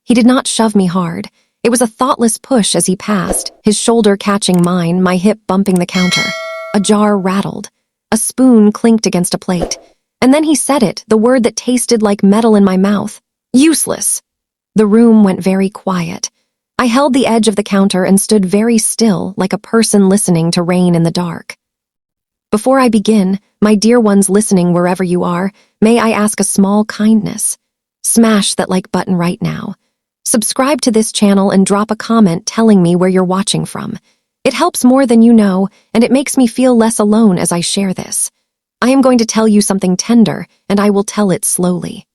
He did not shove me hard. It was a thoughtless push as he passed, his shoulder catching mine, my hip bumping the counter. A jar rattled. A spoon clinked against a plate. And then he said it, the word that tasted like metal in my mouth. Useless. The room went very quiet. I held the edge of the counter and stood very still, like a person listening to rain in the dark. Before I begin, my dear ones listening wherever you are, may I ask a small kindness? Smash that like button right now. Subscribe to this channel and drop a comment telling me where you're watching from. It helps more than you know, and it makes me feel less alone as I share this. I am going to tell you something tender, and I will tell it slowly.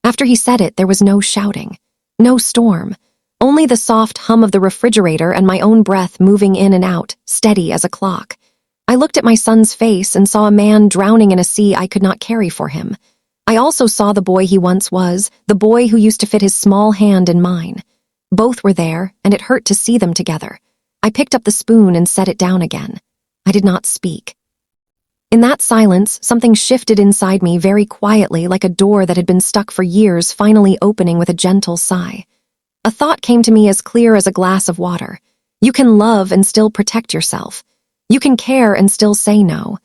After he said it, there was no shouting, no storm, only the soft hum of the refrigerator and my own breath moving in and out, steady as a clock. I looked at my son's face and saw a man drowning in a sea I could not carry for him. I also saw the boy he once was, the boy who used to fit his small hand in mine. Both were there, and it hurt to see them together. I picked up the spoon and set it down again. I did not speak. In that silence, something shifted inside me very quietly, like a door that had been stuck for years finally opening with a gentle sigh. A thought came to me as clear as a glass of water. You can love and still protect yourself. You can care and still say no.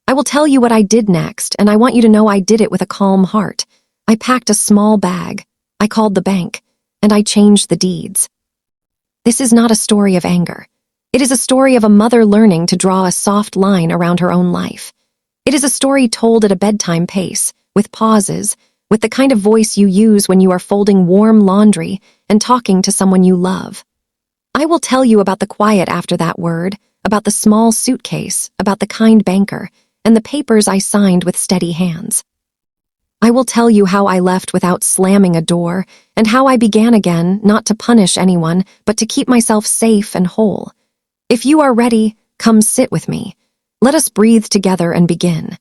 I will tell you what I did next, and I want you to know I did it with a calm heart. I packed a small bag. I called the bank, and I changed the deeds. This is not a story of anger. It is a story of a mother learning to draw a soft line around her own life. It is a story told at a bedtime pace, with pauses, with the kind of voice you use when you are folding warm laundry and talking to someone you love. I will tell you about the quiet after that word, about the small suitcase, about the kind banker, and the papers I signed with steady hands. I will tell you how I left without slamming a door, and how I began again, not to punish anyone, but to keep myself safe and whole. If you are ready, come sit with me. Let us breathe together and begin.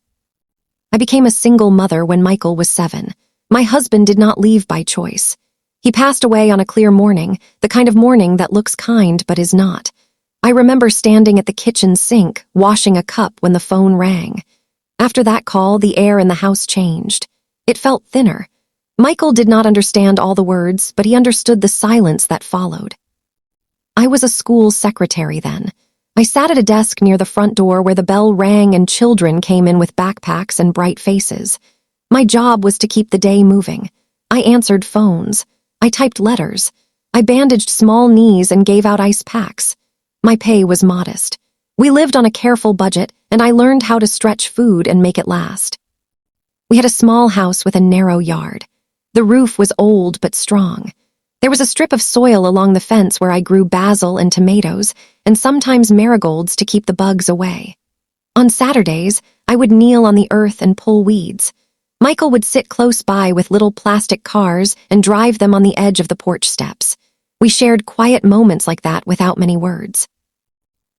I became a single mother when Michael was 7. My husband did not leave by choice. He passed away on a clear morning, the kind of morning that looks kind but is not. I remember standing at the kitchen sink, washing a cup when the phone rang. After that call, the air in the house changed. It felt thinner. Michael did not understand all the words, but he understood the silence that followed. I was a school secretary then. I sat at a desk near the front door where the bell rang and children came in with backpacks and bright faces. My job was to keep the day moving. I answered phones. I typed letters. I bandaged small knees and gave out ice packs. My pay was modest. We lived on a careful budget, and I learned how to stretch food and make it last. We had a small house with a narrow yard. The roof was old but strong. There was a strip of soil along the fence where I grew basil and tomatoes, and sometimes marigolds to keep the bugs away. On Saturdays, I would kneel on the earth and pull weeds. Michael would sit close by with little plastic cars and drive them on the edge of the porch steps. We shared quiet moments like that without many words.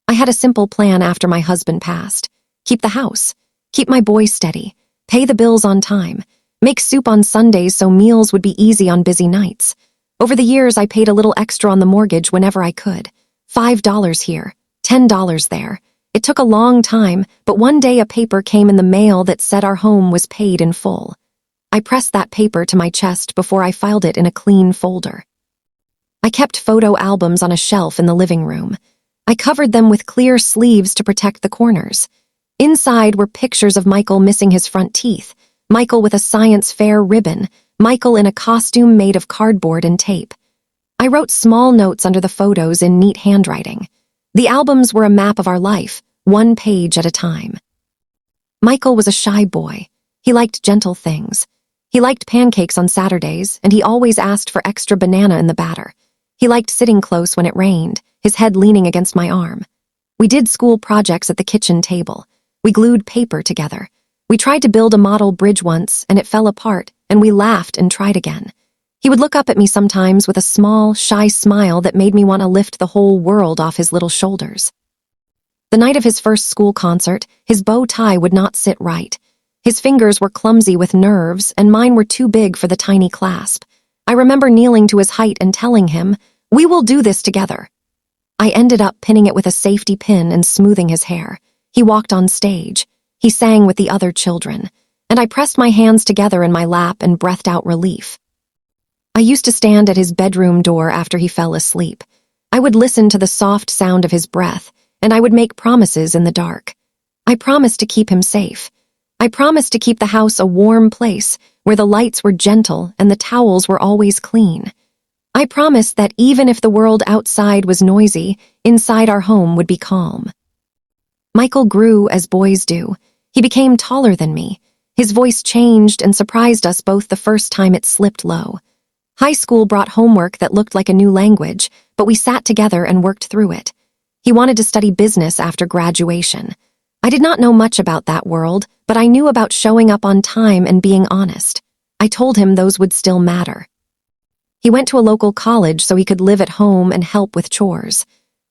I had a simple plan after my husband passed. Keep the house. Keep my boys steady. Pay the bills on time. Make soup on Sundays so meals would be easy on busy nights. Over the years, I paid a little extra on the mortgage whenever I could. $5 here, $10 there. It took a long time, but one day a paper came in the mail that said our home was paid in full. I pressed that paper to my chest before I filed it in a clean folder. I kept photo albums on a shelf in the living room. I covered them with clear sleeves to protect the corners. Inside were pictures of Michael missing his front teeth, Michael with a science fair ribbon, Michael in a costume made of cardboard and tape. I wrote small notes under the photos in neat handwriting. The albums were a map of our life, one page at a time. Michael was a shy boy. He liked gentle things. He liked pancakes on Saturdays, and he always asked for extra banana in the batter. He liked sitting close when it rained, his head leaning against my arm. We did school projects at the kitchen table. We glued paper together. We tried to build a model bridge once, and it fell apart, and we laughed and tried again. He would look up at me sometimes with a small, shy smile that made me want to lift the whole world off his little shoulders. The night of his first school concert, his bow tie would not sit right. His fingers were clumsy with nerves, and mine were too big for the tiny clasp. I remember kneeling to his height and telling him, "We will do this together." I ended up pinning it with a safety pin and smoothing his hair. He walked on stage. He sang with the other children, and I pressed my hands together in my lap and breathed out relief. I used to stand at his bedroom door after he fell asleep. I would listen to the soft sound of his breath, and I would make promises in the dark. I promised to keep him safe. I promised to keep the house a warm place where the lights were gentle and the towels were always clean. I promised that even if the world outside was noisy, inside our home would be calm. Michael grew as boys do. He became taller than me. His voice changed and surprised us both the first time it slipped low. High school brought homework that looked like a new language, but we sat together and worked through it. He wanted to study business after graduation. I did not know much about that world, but I knew about showing up on time and being honest. I told him those would still matter. He went to a local college so he could live at home and help with chores.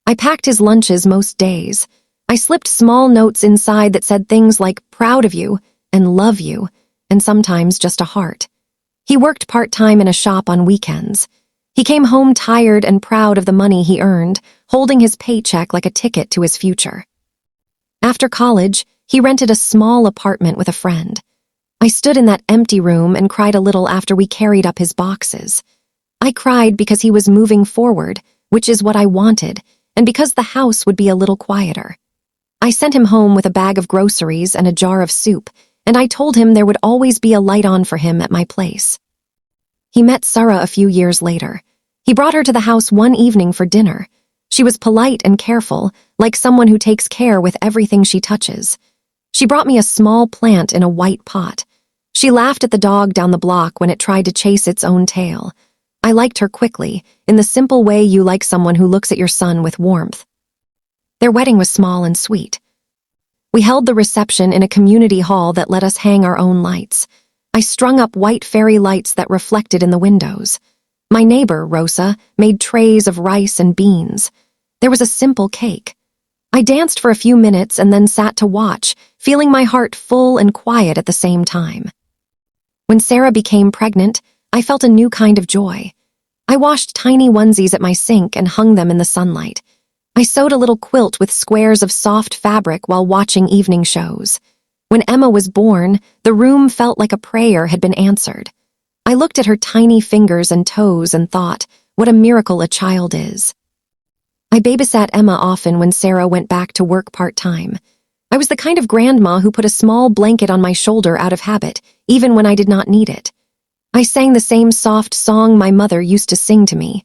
I packed his lunches most days. I slipped small notes inside that said things like proud of you and love you, and sometimes just a heart. He worked part-time in a shop on weekends. He came home tired and proud of the money he earned, holding his paycheck like a ticket to his future. After college, he rented a small apartment with a friend. I stood in that empty room and cried a little after we carried up his boxes. I cried because he was moving forward, which is what I wanted, and because the house would be a little quieter. I sent him home with a bag of groceries and a jar of soup, and I told him there would always be a light on for him at my place. He met Sarah a few years later. He brought her to the house one evening for dinner. She was polite and careful, like someone who takes care with everything she touches. She brought me a small plant in a white pot. She laughed at the dog down the block when it tried to chase its own tail. I liked her quickly, in the simple way you like someone who looks at your son with warmth. Their wedding was small and sweet. We held the reception in a community hall that let us hang our own lights. I strung up white fairy lights that reflected in the windows. My neighbor, Rosa, made trays of rice and beans. There was a simple cake. I danced for a few minutes and then sat to watch, feeling my heart full and quiet at the same time. When Sarah became pregnant, I felt a new kind of joy. I washed tiny onesies at my sink and hung them in the sunlight. I sewed a little quilt with squares of soft fabric while watching evening shows. When Emma was born, the room felt like a prayer had been answered. I looked at her tiny fingers and toes and thought, what a miracle a child is. I babysat Emma often when Sarah went back to work part-time. I was the kind of grandma who put a small blanket on my shoulder out of habit, even when I did not need it. I sang the same soft song my mother used to sing to me.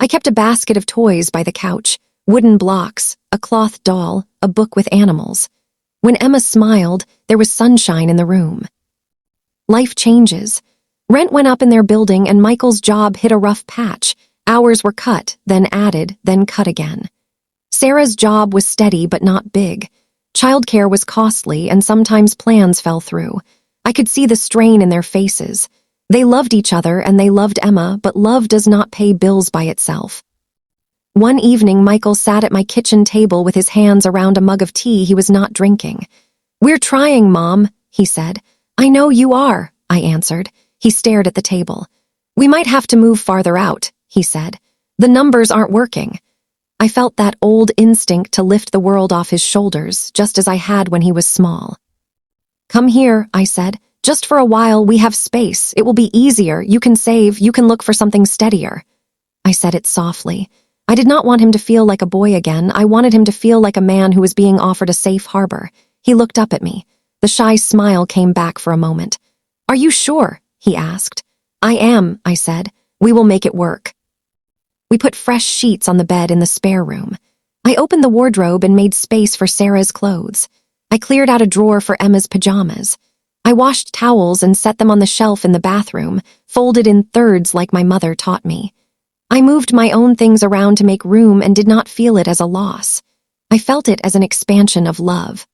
I kept a basket of toys by the couch, wooden blocks, a cloth doll, a book with animals. When Emma smiled, there was sunshine in the room. Life changes. Rent went up in their building and Michael's job hit a rough patch. Hours were cut, then added, then cut again. Sarah's job was steady but not big. Childcare was costly and sometimes plans fell through. I could see the strain in their faces. They loved each other and they loved Emma, but love does not pay bills by itself. One evening, Michael sat at my kitchen table with his hands around a mug of tea he was not drinking. "We're trying, Mom," he said. "I know you are," I answered. He stared at the table. "We might have to move farther out," he said. "The numbers aren't working." I felt that old instinct to lift the world off his shoulders, just as I had when he was small. "Come here," I said. "Just for a while, we have space. It will be easier. You can save. You can look for something steadier." I said it softly. I did not want him to feel like a boy again. I wanted him to feel like a man who was being offered a safe harbor. He looked up at me. The shy smile came back for a moment. "Are you sure?" he asked. "I am," I said. "We will make it work." We put fresh sheets on the bed in the spare room. I opened the wardrobe and made space for Sarah's clothes. I cleared out a drawer for Emma's pajamas. I washed towels and set them on the shelf in the bathroom, folded in thirds like my mother taught me. I moved my own things around to make room and did not feel it as a loss. I felt it as an expansion of love.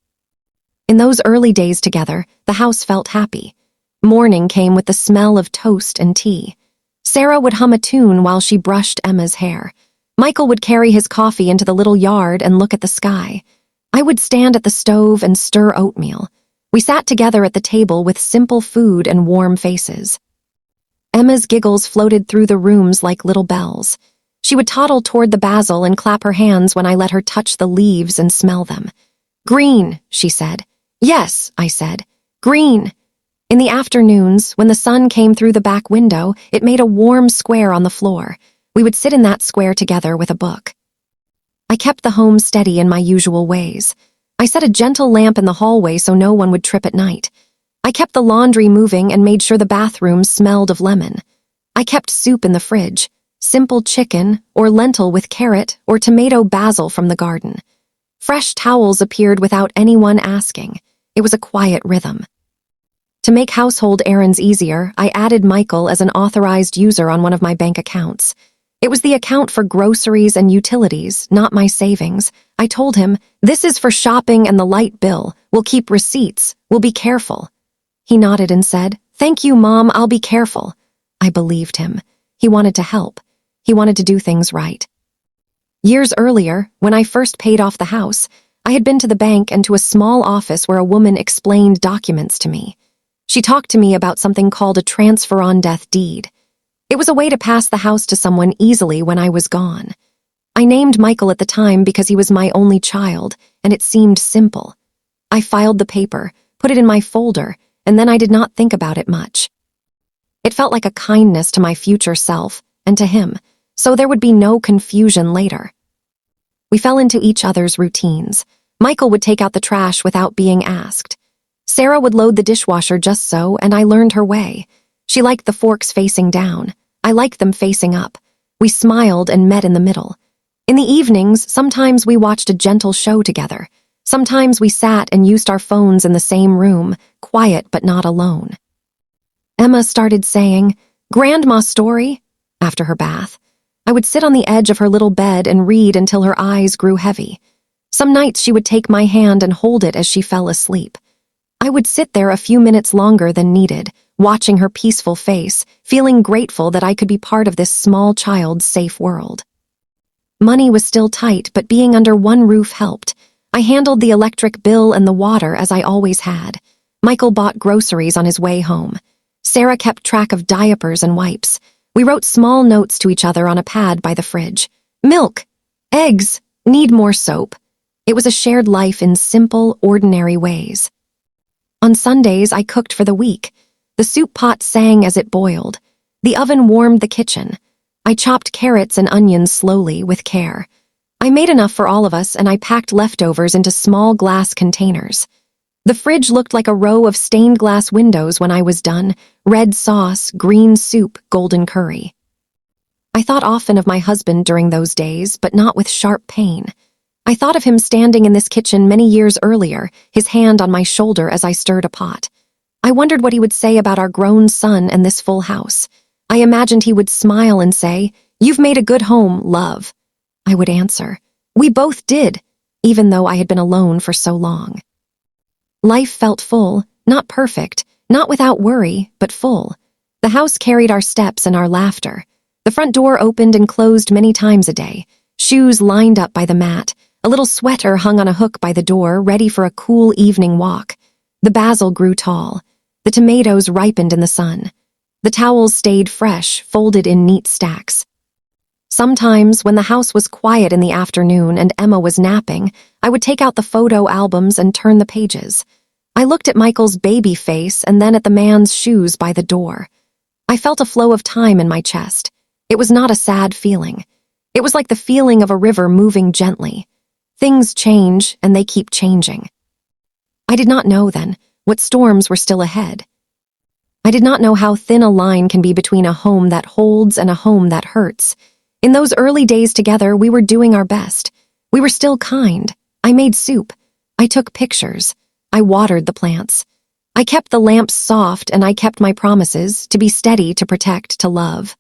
In those early days together, the house felt happy. Morning came with the smell of toast and tea. Sarah would hum a tune while she brushed Emma's hair. Michael would carry his coffee into the little yard and look at the sky. I would stand at the stove and stir oatmeal. We sat together at the table with simple food and warm faces. Emma's giggles floated through the rooms like little bells. She would toddle toward the basil and clap her hands when I let her touch the leaves and smell them. "Green," she said. "Yes," I said. "Green." In the afternoons, when the sun came through the back window, it made a warm square on the floor. We would sit in that square together with a book. I kept the home steady in my usual ways. I set a gentle lamp in the hallway so no one would trip at night. I kept the laundry moving and made sure the bathroom smelled of lemon. I kept soup in the fridge, simple chicken or lentil with carrot or tomato basil from the garden. Fresh towels appeared without anyone asking. It was a quiet rhythm. To make household errands easier, I added Michael as an authorized user on one of my bank accounts. It was the account for groceries and utilities, not my savings. I told him, "This is for shopping and the light bill. We'll keep receipts. We'll be careful." He nodded and said, "Thank you, Mom, I'll be careful." I believed him. He wanted to help. He wanted to do things right. Years earlier, when I first paid off the house, I had been to the bank and to a small office where a woman explained documents to me. She talked to me about something called a transfer on death deed. It was a way to pass the house to someone easily when I was gone. I named Michael at the time because he was my only child, and it seemed simple. I filed the paper, put it in my folder, and then I did not think about it much. It felt like a kindness to my future self, and to him, so there would be no confusion later. We fell into each other's routines. Michael would take out the trash without being asked. Sarah would load the dishwasher just so, and I learned her way. She liked the forks facing down. I liked them facing up. We smiled and met in the middle. In the evenings, sometimes we watched a gentle show together. Sometimes we sat and used our phones in the same room, quiet but not alone. Emma started saying, "Grandma's story," after her bath. I would sit on the edge of her little bed and read until her eyes grew heavy. Some nights she would take my hand and hold it as she fell asleep. I would sit there a few minutes longer than needed, watching her peaceful face, feeling grateful that I could be part of this small child's safe world. Money was still tight, but being under one roof helped. I handled the electric bill and the water as I always had. Michael bought groceries on his way home. Sarah kept track of diapers and wipes. We wrote small notes to each other on a pad by the fridge. "Milk, eggs, need more soap." It was a shared life in simple, ordinary ways. On Sundays, I cooked for the week. The soup pot sang as it boiled. The oven warmed the kitchen. I chopped carrots and onions slowly, with care. I made enough for all of us, and I packed leftovers into small glass containers. The fridge looked like a row of stained glass windows when I was done: red sauce, green soup, golden curry. I thought often of my husband during those days, but not with sharp pain. I thought of him standing in this kitchen many years earlier, his hand on my shoulder as I stirred a pot. I wondered what he would say about our grown son and this full house. I imagined he would smile and say, "You've made a good home, love." I would answer, "We both did," even though I had been alone for so long. Life felt full, not perfect, not without worry, but full. The house carried our steps and our laughter. The front door opened and closed many times a day. Shoes lined up by the mat. A little sweater hung on a hook by the door, ready for a cool evening walk. The basil grew tall. The tomatoes ripened in the sun. The towels stayed fresh, folded in neat stacks. Sometimes, when the house was quiet in the afternoon and Emma was napping, I would take out the photo albums and turn the pages. I looked at Michael's baby face and then at the man's shoes by the door. I felt a flow of time in my chest. It was not a sad feeling. It was like the feeling of a river moving gently. Things change, and they keep changing. I did not know then what storms were still ahead. I did not know how thin a line can be between a home that holds and a home that hurts. In those early days together, we were doing our best. We were still kind. I made soup. I took pictures. I watered the plants. I kept the lamps soft, and I kept my promises to be steady, to protect, to love.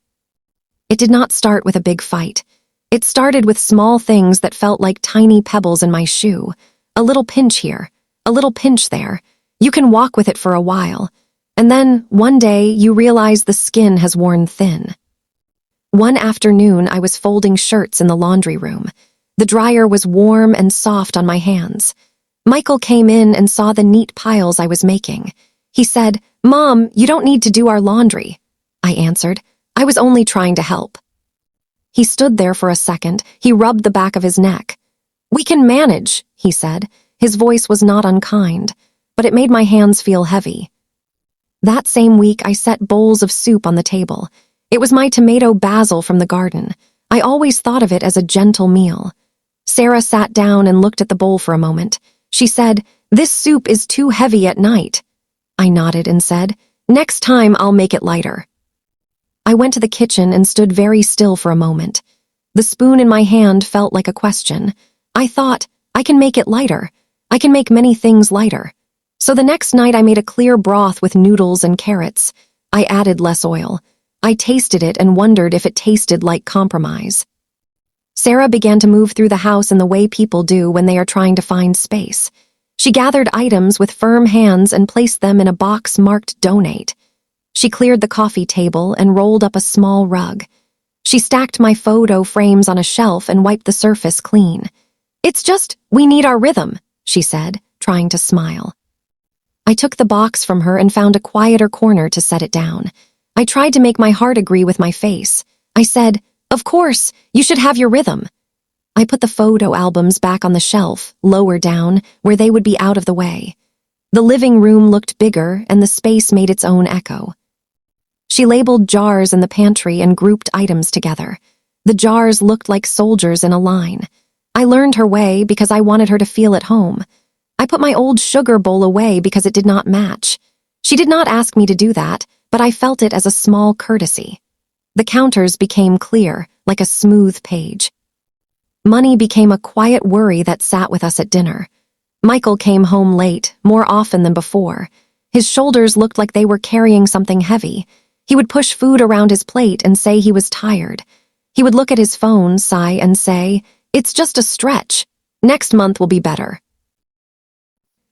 It did not start with a big fight. It started with small things that felt like tiny pebbles in my shoe. A little pinch here, a little pinch there. You can walk with it for a while. And then, one day, you realize the skin has worn thin. One afternoon, I was folding shirts in the laundry room. The dryer was warm and soft on my hands. Michael came in and saw the neat piles I was making. He said, "Mom, you don't need to do our laundry." I answered, "I was only trying to help." He stood there for a second. He rubbed the back of his neck. "We can manage," he said. His voice was not unkind, but it made my hands feel heavy. That same week, I set bowls of soup on the table. It was my tomato basil from the garden. I always thought of it as a gentle meal. Sarah sat down and looked at the bowl for a moment. She said, "This soup is too heavy at night." I nodded and said, "Next time I'll make it lighter." I went to the kitchen and stood very still for a moment. The spoon in my hand felt like a question. I thought, I can make it lighter. I can make many things lighter. So the next night I made a clear broth with noodles and carrots. I added less oil. I tasted it and wondered if it tasted like compromise. Sarah began to move through the house in the way people do when they are trying to find space. She gathered items with firm hands and placed them in a box marked "Donate." She cleared the coffee table and rolled up a small rug. She stacked my photo frames on a shelf and wiped the surface clean. "It's just, we need our rhythm," she said, trying to smile. I took the box from her and found a quieter corner to set it down. I tried to make my heart agree with my face. I said, "Of course, you should have your rhythm." I put the photo albums back on the shelf, lower down, where they would be out of the way. The living room looked bigger, and the space made its own echo. She labeled jars in the pantry and grouped items together. The jars looked like soldiers in a line. I learned her way because I wanted her to feel at home. I put my old sugar bowl away because it did not match. She did not ask me to do that, but I felt it as a small courtesy. The counters became clear, like a smooth page. Money became a quiet worry that sat with us at dinner. Michael came home late, more often than before. His shoulders looked like they were carrying something heavy. He would push food around his plate and say he was tired. He would look at his phone, sigh, and say, "It's just a stretch. Next month will be better."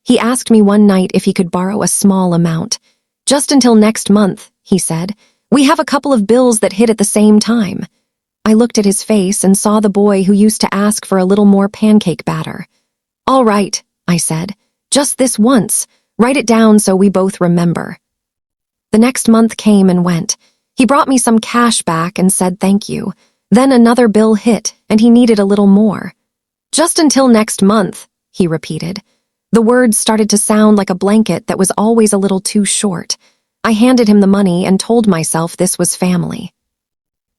He asked me one night if he could borrow a small amount. "Just until next month," he said. "We have a couple of bills that hit at the same time." I looked at his face and saw the boy who used to ask for a little more pancake batter. "All right," I said. "Just this once. Write it down so we both remember." The next month came and went. He brought me some cash back and said thank you. Then another bill hit, and he needed a little more. "Just until next month," he repeated. The words started to sound like a blanket that was always a little too short. I handed him the money and told myself this was family.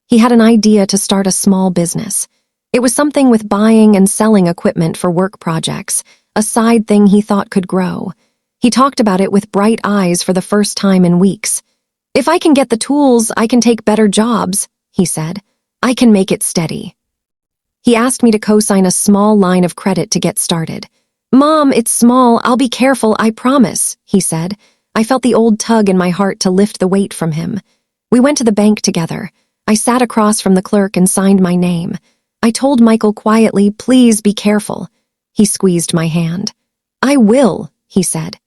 He had an idea to start a small business. It was something with buying and selling equipment for work projects, a side thing he thought could grow. He talked about it with bright eyes for the first time in weeks. "If I can get the tools, I can take better jobs," he said. "I can make it steady." He asked me to co-sign a small line of credit to get started. "Mom, it's small. I'll be careful, I promise," he said. I felt the old tug in my heart to lift the weight from him. We went to the bank together. I sat across from the clerk and signed my name. I told Michael quietly, "Please be careful." He squeezed my hand. "I will," he said.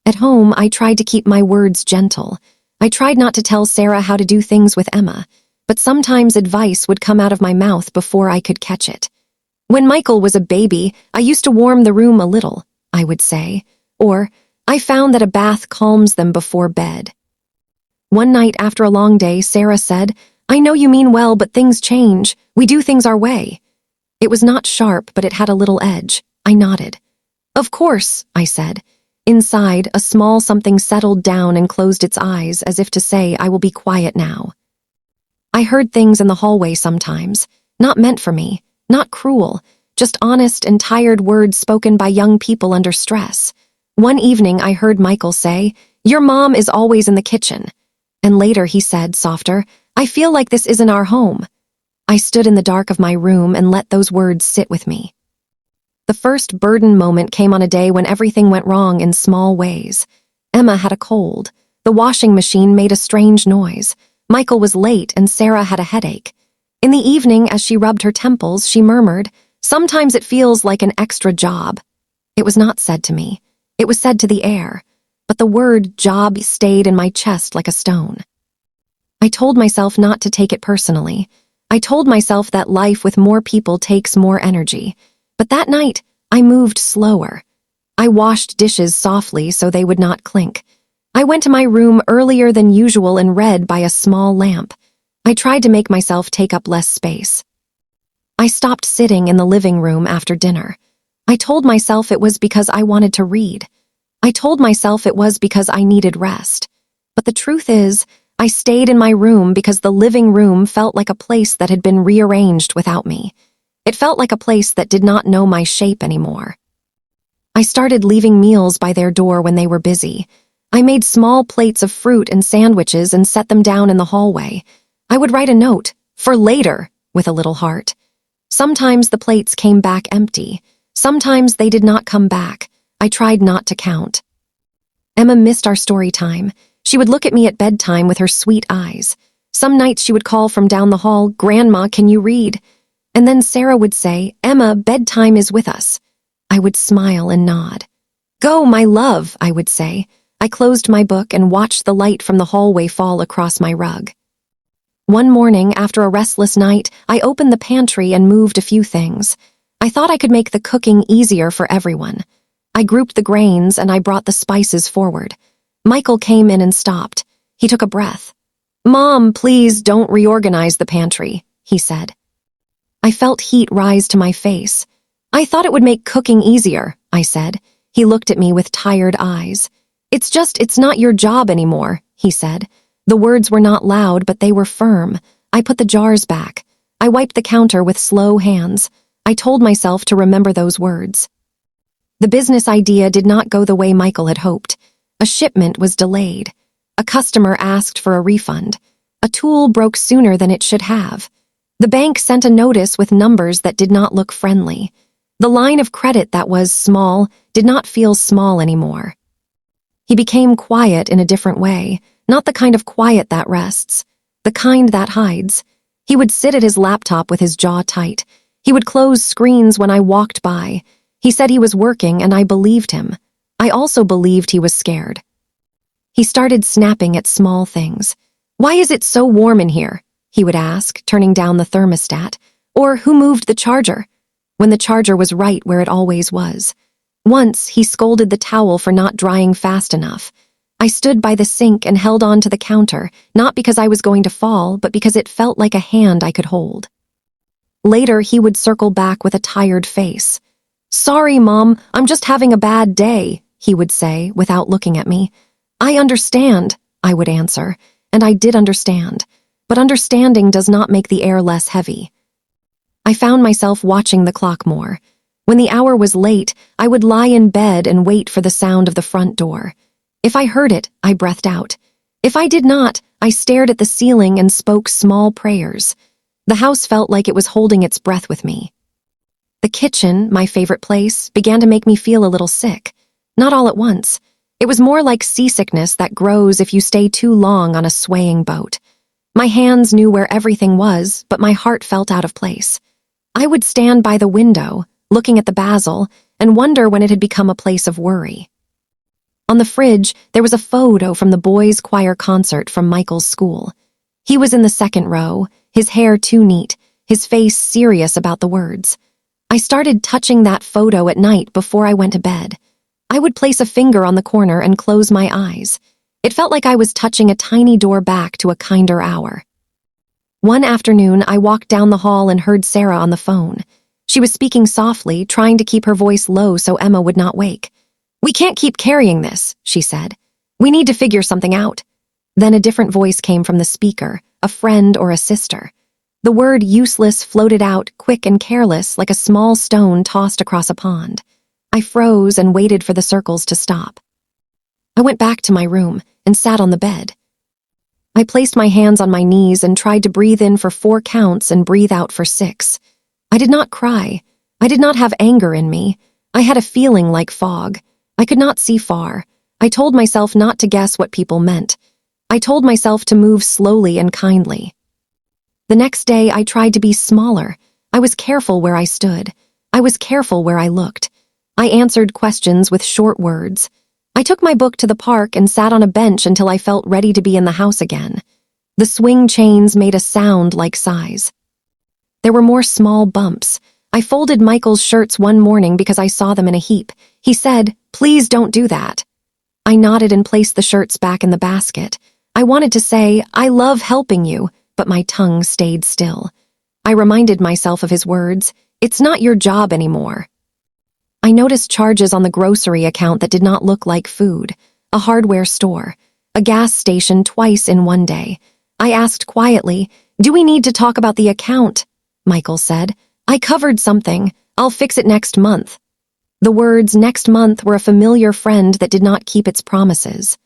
At home, I tried to keep my words gentle. I tried not to tell Sarah how to do things with Emma, but sometimes advice would come out of my mouth before I could catch it. "When Michael was a baby, I used to warm the room a little," I would say, or, "I found that a bath calms them before bed." One night after a long day, Sarah said, "I know you mean well, but things change. We do things our way." It was not sharp, but it had a little edge. I nodded. "Of course," I said. Inside, a small something settled down and closed its eyes as if to say, "I will be quiet now." I heard things in the hallway sometimes, not meant for me, not cruel, just honest and tired words spoken by young people under stress. One evening I heard Michael say, "Your mom is always in the kitchen." And later he said, softer, "I feel like this isn't our home." I stood in the dark of my room and let those words sit with me. The first burden moment came on a day when everything went wrong in small ways. Emma had a cold. The washing machine made a strange noise. Michael was late and Sarah had a headache. In the evening, as she rubbed her temples, she murmured, "Sometimes it feels like an extra job." It was not said to me. It was said to the air. But the word job stayed in my chest like a stone. I told myself not to take it personally. I told myself that life with more people takes more energy. But that night, I moved slower. I washed dishes softly so they would not clink. I went to my room earlier than usual and read by a small lamp. I tried to make myself take up less space. I stopped sitting in the living room after dinner. I told myself it was because I wanted to read. I told myself it was because I needed rest. But the truth is, I stayed in my room because the living room felt like a place that had been rearranged without me. It felt like a place that did not know my shape anymore. I started leaving meals by their door when they were busy. I made small plates of fruit and sandwiches and set them down in the hallway. I would write a note, "For later," with a little heart. Sometimes the plates came back empty. Sometimes they did not come back. I tried not to count. Emma missed our story time. She would look at me at bedtime with her sweet eyes. Some nights she would call from down the hall, "Grandma, can you read?" And then Sarah would say, "Emma, bedtime is with us." I would smile and nod. "Go, my love," I would say. I closed my book and watched the light from the hallway fall across my rug. One morning, after a restless night, I opened the pantry and moved a few things. I thought I could make the cooking easier for everyone. I grouped the grains and I brought the spices forward. Michael came in and stopped. He took a breath. "Mom, please don't reorganize the pantry," he said. I felt heat rise to my face. "I thought it would make cooking easier," I said. He looked at me with tired eyes. It's not your job anymore," he said. The words were not loud, but they were firm. I put the jars back. I wiped the counter with slow hands. I told myself to remember those words. The business idea did not go the way Michael had hoped. A shipment was delayed. A customer asked for a refund. A tool broke sooner than it should have. The bank sent a notice with numbers that did not look friendly. The line of credit that was small did not feel small anymore. He became quiet in a different way, not the kind of quiet that rests, the kind that hides. He would sit at his laptop with his jaw tight. He would close screens when I walked by. He said he was working, and I believed him. I also believed he was scared. He started snapping at small things. "Why is it so warm in here?" he would ask, turning down the thermostat. Or, "Who moved the charger?" when the charger was right where it always was. Once, he scolded the towel for not drying fast enough. I stood by the sink and held on to the counter, not because I was going to fall, but because it felt like a hand I could hold. Later, he would circle back with a tired face. "Sorry, Mom, I'm just having a bad day," he would say, without looking at me. "I understand," I would answer, and I did understand. But understanding does not make the air less heavy. I found myself watching the clock more. When the hour was late, I would lie in bed and wait for the sound of the front door. If I heard it, I breathed out. If I did not, I stared at the ceiling and spoke small prayers. The house felt like it was holding its breath with me. The kitchen, my favorite place, began to make me feel a little sick. Not all at once. It was more like seasickness that grows if you stay too long on a swaying boat. My hands knew where everything was, but my heart felt out of place. I would stand by the window, looking at the basil, and wonder when it had become a place of worry. On the fridge, there was a photo from the boys' choir concert from Michael's school. He was in the second row, his hair too neat, his face serious about the words. I started touching that photo at night before I went to bed. I would place a finger on the corner and close my eyes. It felt like I was touching a tiny door back to a kinder hour. One afternoon, I walked down the hall and heard Sarah on the phone. She was speaking softly, trying to keep her voice low so Emma would not wake. "We can't keep carrying this," she said. "We need to figure something out." Then a different voice came from the speaker, a friend or a sister. The word useless floated out, quick and careless, like a small stone tossed across a pond. I froze and waited for the circles to stop. I went back to my room and sat on the bed. I placed my hands on my knees and tried to breathe in for 4 counts and breathe out for 6. I did not cry. I did not have anger in me. I had a feeling like fog. I could not see far. I told myself not to guess what people meant. I told myself to move slowly and kindly. The next day, I tried to be smaller. I was careful where I stood. I was careful where I looked. I answered questions with short words. I took my book to the park and sat on a bench until I felt ready to be in the house again. The swing chains made a sound like sighs. There were more small bumps. I folded Michael's shirts one morning because I saw them in a heap. He said, "Please don't do that." I nodded and placed the shirts back in the basket. I wanted to say, "I love helping you," but my tongue stayed still. I reminded myself of his words, "It's not your job anymore." I noticed charges on the grocery account that did not look like food, a hardware store. a gas station twice in one day. I asked quietly, "Do we need to talk about the account?" Michael said, "I covered something. I'll fix it next month." The words "next month" were a familiar friend that did not keep its promises.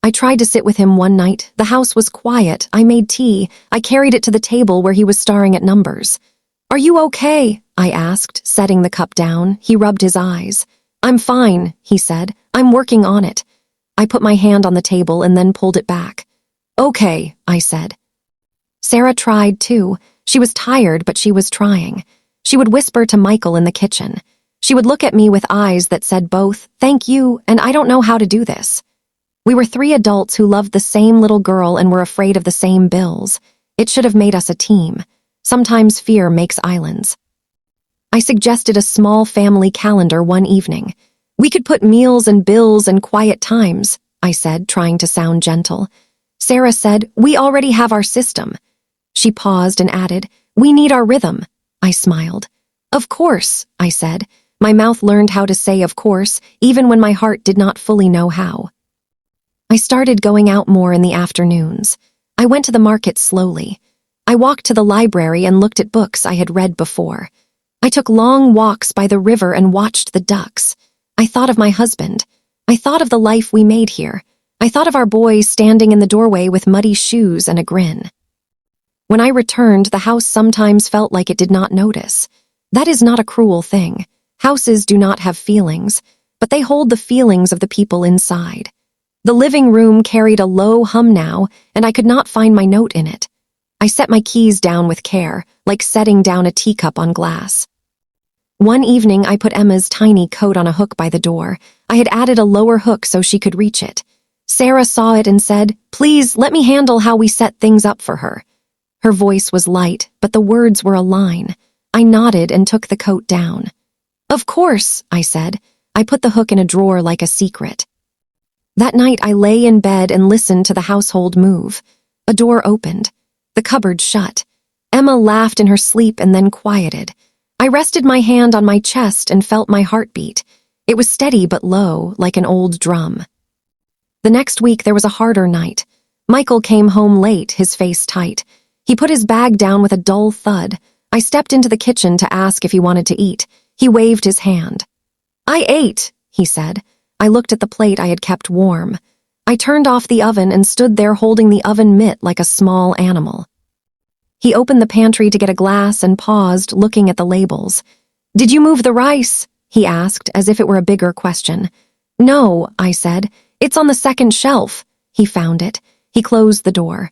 I tried to sit with him one night. The house was quiet. I made tea. I carried it to the table where he was staring at numbers. "Are you okay?" I asked, setting the cup down. He rubbed his eyes. "I'm fine," he said. "I'm working on it." I put my hand on the table and then pulled it back. "Okay," I said. Sarah tried too. She was tired, but she was trying. She would whisper to Michael in the kitchen. She would look at me with eyes that said both, "Thank you," and "I don't know how to do this." We were three adults who loved the same little girl and were afraid of the same bills. It should have made us a team. Sometimes fear makes islands. I suggested a small family calendar one evening. "We could put meals and bills and quiet times," I said, trying to sound gentle. Sarah said, "We already have our system." She paused and added, "We need our rhythm." I smiled. "Of course," I said. My mouth learned how to say of course, even when my heart did not fully know how. I started going out more in the afternoons. I went to the market slowly. I walked to the library and looked at books I had read before. I took long walks by the river and watched the ducks. I thought of my husband. I thought of the life we made here. I thought of our boys standing in the doorway with muddy shoes and a grin. When I returned, the house sometimes felt like it did not notice. That is not a cruel thing. Houses do not have feelings, but they hold the feelings of the people inside. The living room carried a low hum now, and I could not find my note in it. I set my keys down with care, like setting down a teacup on glass. One evening, I put Emma's tiny coat on a hook by the door. I had added a lower hook so she could reach it. Sarah saw it and said, "Please, let me handle how we set things up for her." Her voice was light, but the words were a line. I nodded and took the coat down. "Of course," I said. I put the hook in a drawer like a secret. That night, I lay in bed and listened to the household move. A door opened. The cupboard shut. Emma laughed in her sleep and then quieted. I rested my hand on my chest and felt my heartbeat. It was steady but low, like an old drum. The next week, there was a harder night. Michael came home late, his face tight. He put his bag down with a dull thud. I stepped into the kitchen to ask if he wanted to eat. He waved his hand. "I ate," he said. I looked at the plate I had kept warm. I turned off the oven and stood there holding the oven mitt like a small animal. He opened the pantry to get a glass and paused, looking at the labels. "Did you move the rice?" he asked, as if it were a bigger question. "No," I said. "It's on the second shelf." He found it. He closed the door.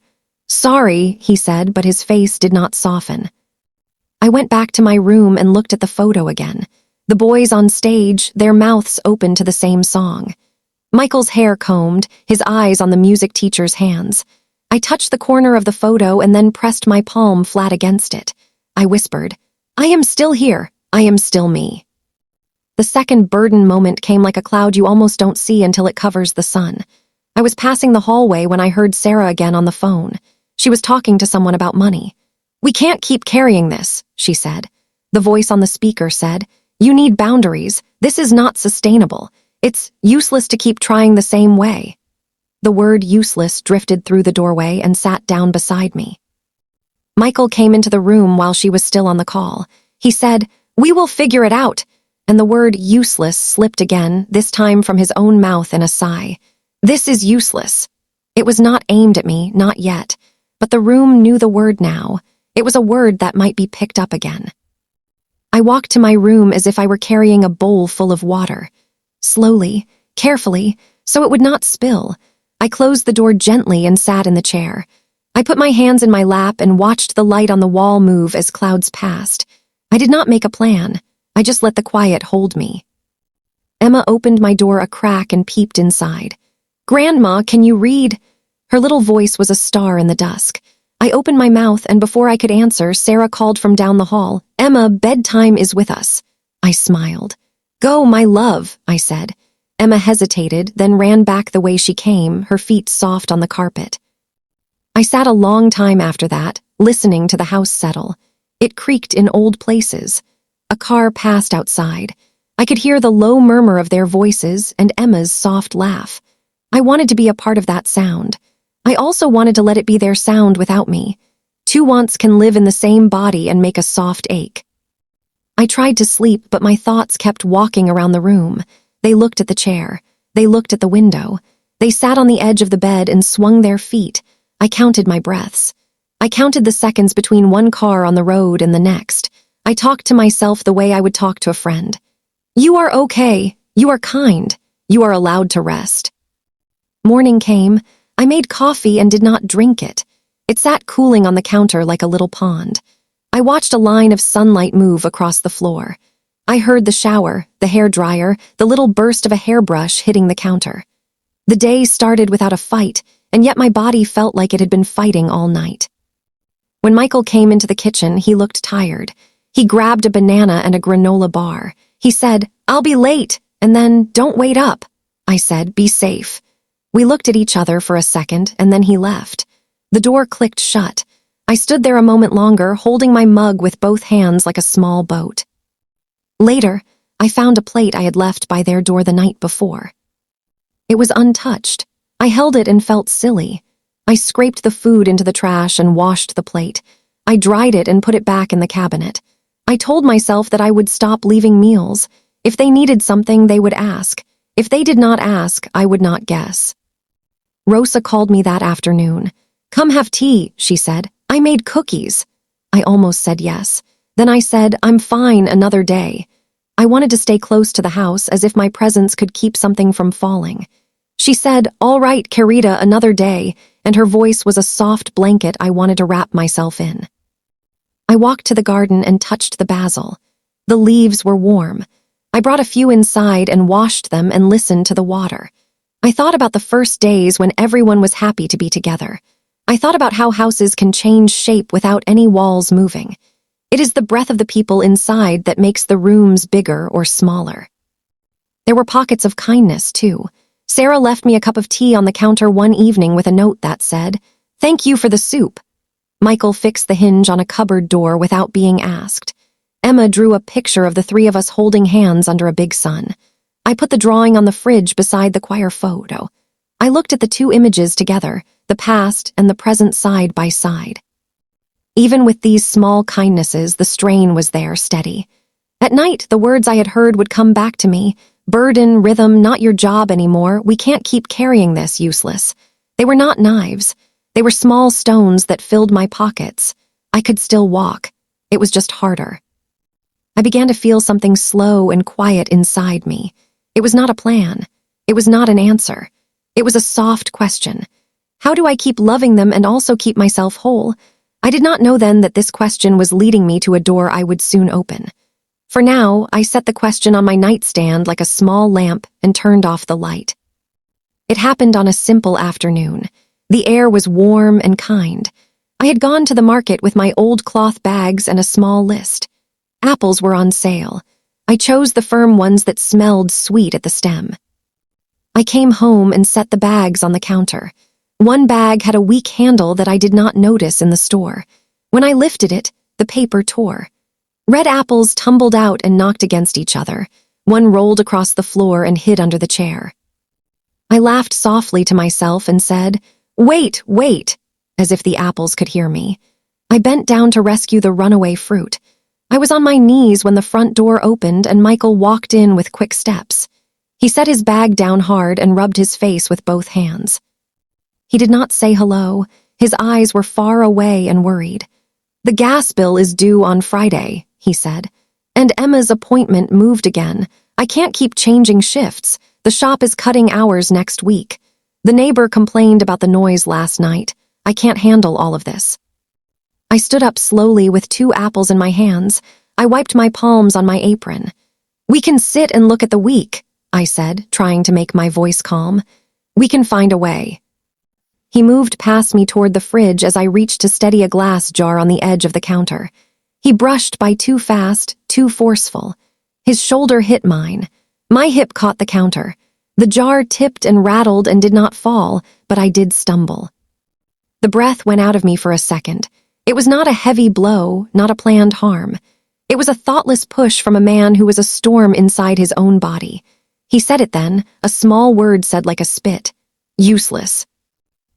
"Sorry," he said, but his face did not soften. I went back to my room and looked at the photo again. The boys on stage, their mouths open to the same song. Michael's hair combed, his eyes on the music teacher's hands. I touched the corner of the photo and then pressed my palm flat against it. I whispered, "I am still here. I am still me." The second burden moment came like a cloud you almost don't see until it covers the sun. I was passing the hallway when I heard Sarah again on the phone. She was talking to someone about money. "We can't keep carrying this," she said. The voice on the speaker said, "You need boundaries. This is not sustainable. It's useless to keep trying the same way." The word useless drifted through the doorway and sat down beside me. Michael came into the room while she was still on the call. He said, "We will figure it out." And the word useless slipped again, this time from his own mouth in a sigh. "This is useless." It was not aimed at me, not yet. But the room knew the word now. It was a word that might be picked up again. I walked to my room as if I were carrying a bowl full of water. Slowly, carefully, so it would not spill, I closed the door gently and sat in the chair. I put my hands in my lap and watched the light on the wall move as clouds passed. I did not make a plan. I just let the quiet hold me. Emma opened my door a crack and peeped inside. "Grandma, can you read?" Her little voice was a star in the dusk. I opened my mouth, and before I could answer, Sarah called from down the hall, "Emma, bedtime is with us." I smiled. "Go, my love," I said. Emma hesitated, then ran back the way she came, her feet soft on the carpet. I sat a long time after that, listening to the house settle. It creaked in old places. A car passed outside. I could hear the low murmur of their voices and Emma's soft laugh. I wanted to be a part of that sound. I also wanted to let it be their sound without me. Two wants can live in the same body and make a soft ache. I tried to sleep, but my thoughts kept walking around the room. They looked at the chair. They looked at the window. They sat on the edge of the bed and swung their feet. I counted my breaths. I counted the seconds between one car on the road and the next. I talked to myself the way I would talk to a friend. You are okay. You are kind. You are allowed to rest. Morning came. I made coffee and did not drink it. It sat cooling on the counter like a little pond. I watched a line of sunlight move across the floor. I heard the shower, the hair dryer, the little burst of a hairbrush hitting the counter. The day started without a fight, and yet my body felt like it had been fighting all night. When Michael came into the kitchen, he looked tired. He grabbed a banana and a granola bar. He said, "I'll be late," and then, "Don't wait up." I said, "Be safe." We looked at each other for a second, and then he left. The door clicked shut. I stood there a moment longer, holding my mug with both hands like a small boat. Later, I found a plate I had left by their door the night before. It was untouched. I held it and felt silly. I scraped the food into the trash and washed the plate. I dried it and put it back in the cabinet. I told myself that I would stop leaving meals. If they needed something, they would ask. If they did not ask, I would not guess. Rosa called me that afternoon. "Come have tea," she said. "I made cookies." I almost said yes. Then I said, "I'm fine another day." I wanted to stay close to the house, as if my presence could keep something from falling. She said, "All right, Carita, another day," and her voice was a soft blanket I wanted to wrap myself in. I walked to the garden and touched the basil. The leaves were warm. I brought a few inside and washed them and listened to the water. I thought about the first days when everyone was happy to be together. I thought about how houses can change shape without any walls moving. It is the breath of the people inside that makes the rooms bigger or smaller. There were pockets of kindness, too. Sarah left me a cup of tea on the counter one evening with a note that said, "Thank you for the soup." Michael fixed the hinge on a cupboard door without being asked. Emma drew a picture of the three of us holding hands under a big sun. I put the drawing on the fridge beside the choir photo. I looked at the two images together, the past and the present side by side. Even with these small kindnesses, the strain was there, steady. At night, the words I had heard would come back to me. "Burden, rhythm, not your job anymore. We can't keep carrying this, useless." They were not knives. They were small stones that filled my pockets. I could still walk. It was just harder. I began to feel something slow and quiet inside me. It was not a plan. It was not an answer. It was a soft question. How do I keep loving them and also keep myself whole? I did not know then that this question was leading me to a door I would soon open. For now, I set the question on my nightstand like a small lamp and turned off the light. It happened on a simple afternoon. The air was warm and kind. I had gone to the market with my old cloth bags and a small list. Apples were on sale. I chose the firm ones that smelled sweet at the stem. I came home and set the bags on the counter. One bag had a weak handle that I did not notice in the store. When I lifted it, the paper tore. Red apples tumbled out and knocked against each other. One rolled across the floor and hid under the chair. I laughed softly to myself and said, "Wait, wait," as if the apples could hear me. I bent down to rescue the runaway fruit. I was on my knees when the front door opened and Michael walked in with quick steps. He set his bag down hard and rubbed his face with both hands. He did not say hello. His eyes were far away and worried. "The gas bill is due on Friday," he said. "And Emma's appointment moved again. I can't keep changing shifts. The shop is cutting hours next week. The neighbor complained about the noise last night. I can't handle all of this." I stood up slowly with 2 apples in my hands. I wiped my palms on my apron. "We can sit and look at the week," I said, trying to make my voice calm. "We can find a way." He moved past me toward the fridge as I reached to steady a glass jar on the edge of the counter. He brushed by too fast, too forceful. His shoulder hit mine. My hip caught the counter. The jar tipped and rattled and did not fall, but I did stumble. The breath went out of me for a second. It was not a heavy blow, not a planned harm. It was a thoughtless push from a man who was a storm inside his own body. He said it then, a small word said like a spit. Useless.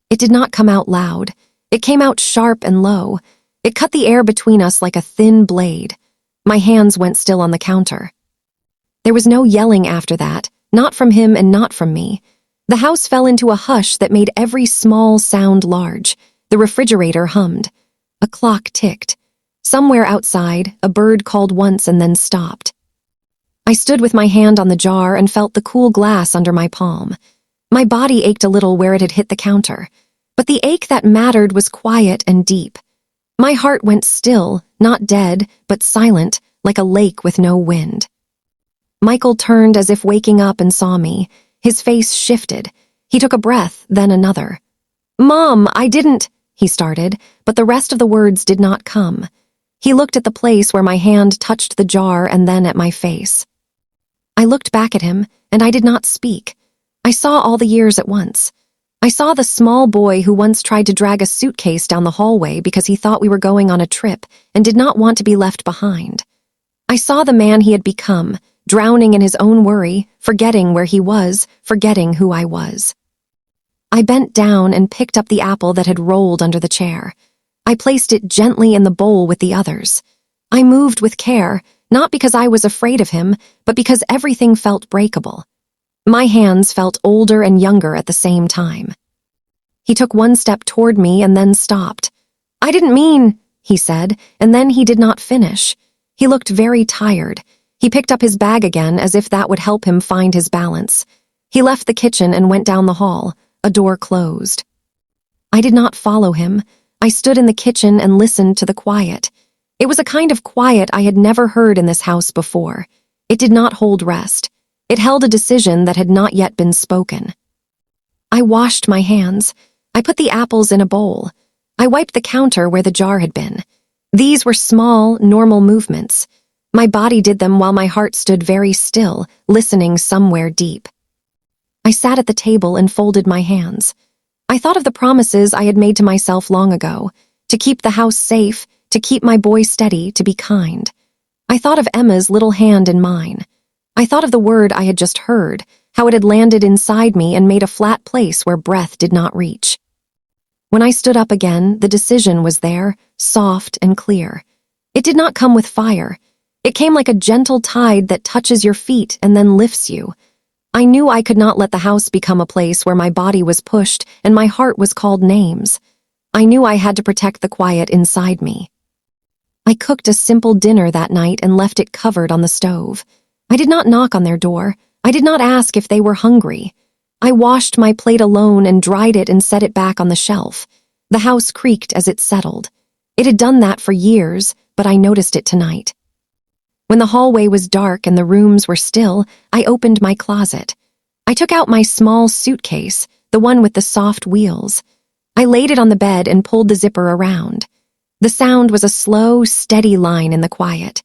It did not come out loud. It came out sharp and low. It cut the air between us like a thin blade. My hands went still on the counter. There was no yelling after that, not from him and not from me. The house fell into a hush that made every small sound large. The refrigerator hummed. A clock ticked. Somewhere outside, a bird called once and then stopped. I stood with my hand on the jar and felt the cool glass under my palm. My body ached a little where it had hit the counter, but the ache that mattered was quiet and deep. My heart went still, not dead, but silent, like a lake with no wind. Michael turned as if waking up and saw me. His face shifted. He took a breath, then another. "Mom, I didn't," he started, but the rest of the words did not come. He looked at the place where my hand touched the jar and then at my face. I looked back at him, and I did not speak. I saw all the years at once. I saw the small boy who once tried to drag a suitcase down the hallway because he thought we were going on a trip and did not want to be left behind. I saw the man he had become, drowning in his own worry, forgetting where he was, forgetting who I was. I bent down and picked up the apple that had rolled under the chair. I placed it gently in the bowl with the others. I moved with care, not because I was afraid of him, but because everything felt breakable. My hands felt older and younger at the same time. He took one step toward me and then stopped. "I didn't mean," he said, and then he did not finish. He looked very tired. He picked up his bag again as if that would help him find his balance. He left the kitchen and went down the hall. A door closed. I did not follow him. I stood in the kitchen and listened to the quiet. It was a kind of quiet I had never heard in this house before. It did not hold rest. It held a decision that had not yet been spoken. I washed my hands. I put the apples in a bowl. I wiped the counter where the jar had been. These were small, normal movements. My body did them while my heart stood very still, listening somewhere deep. I sat at the table and folded my hands. I thought of the promises I had made to myself long ago, to keep the house safe, to keep my boy steady, to be kind. I thought of Emma's little hand in mine. I thought of the word I had just heard, how it had landed inside me and made a flat place where breath did not reach. When I stood up again, the decision was there, soft and clear. It did not come with fire. It came like a gentle tide that touches your feet and then lifts you. I knew I could not let the house become a place where my body was pushed and my heart was called names. I knew I had to protect the quiet inside me. I cooked a simple dinner that night and left it covered on the stove. I did not knock on their door. I did not ask if they were hungry. I washed my plate alone and dried it and set it back on the shelf. The house creaked as it settled. It had done that for years, but I noticed it tonight. When the hallway was dark and the rooms were still, I opened my closet. I took out my small suitcase, the one with the soft wheels. I laid it on the bed and pulled the zipper around. The sound was a slow, steady line in the quiet.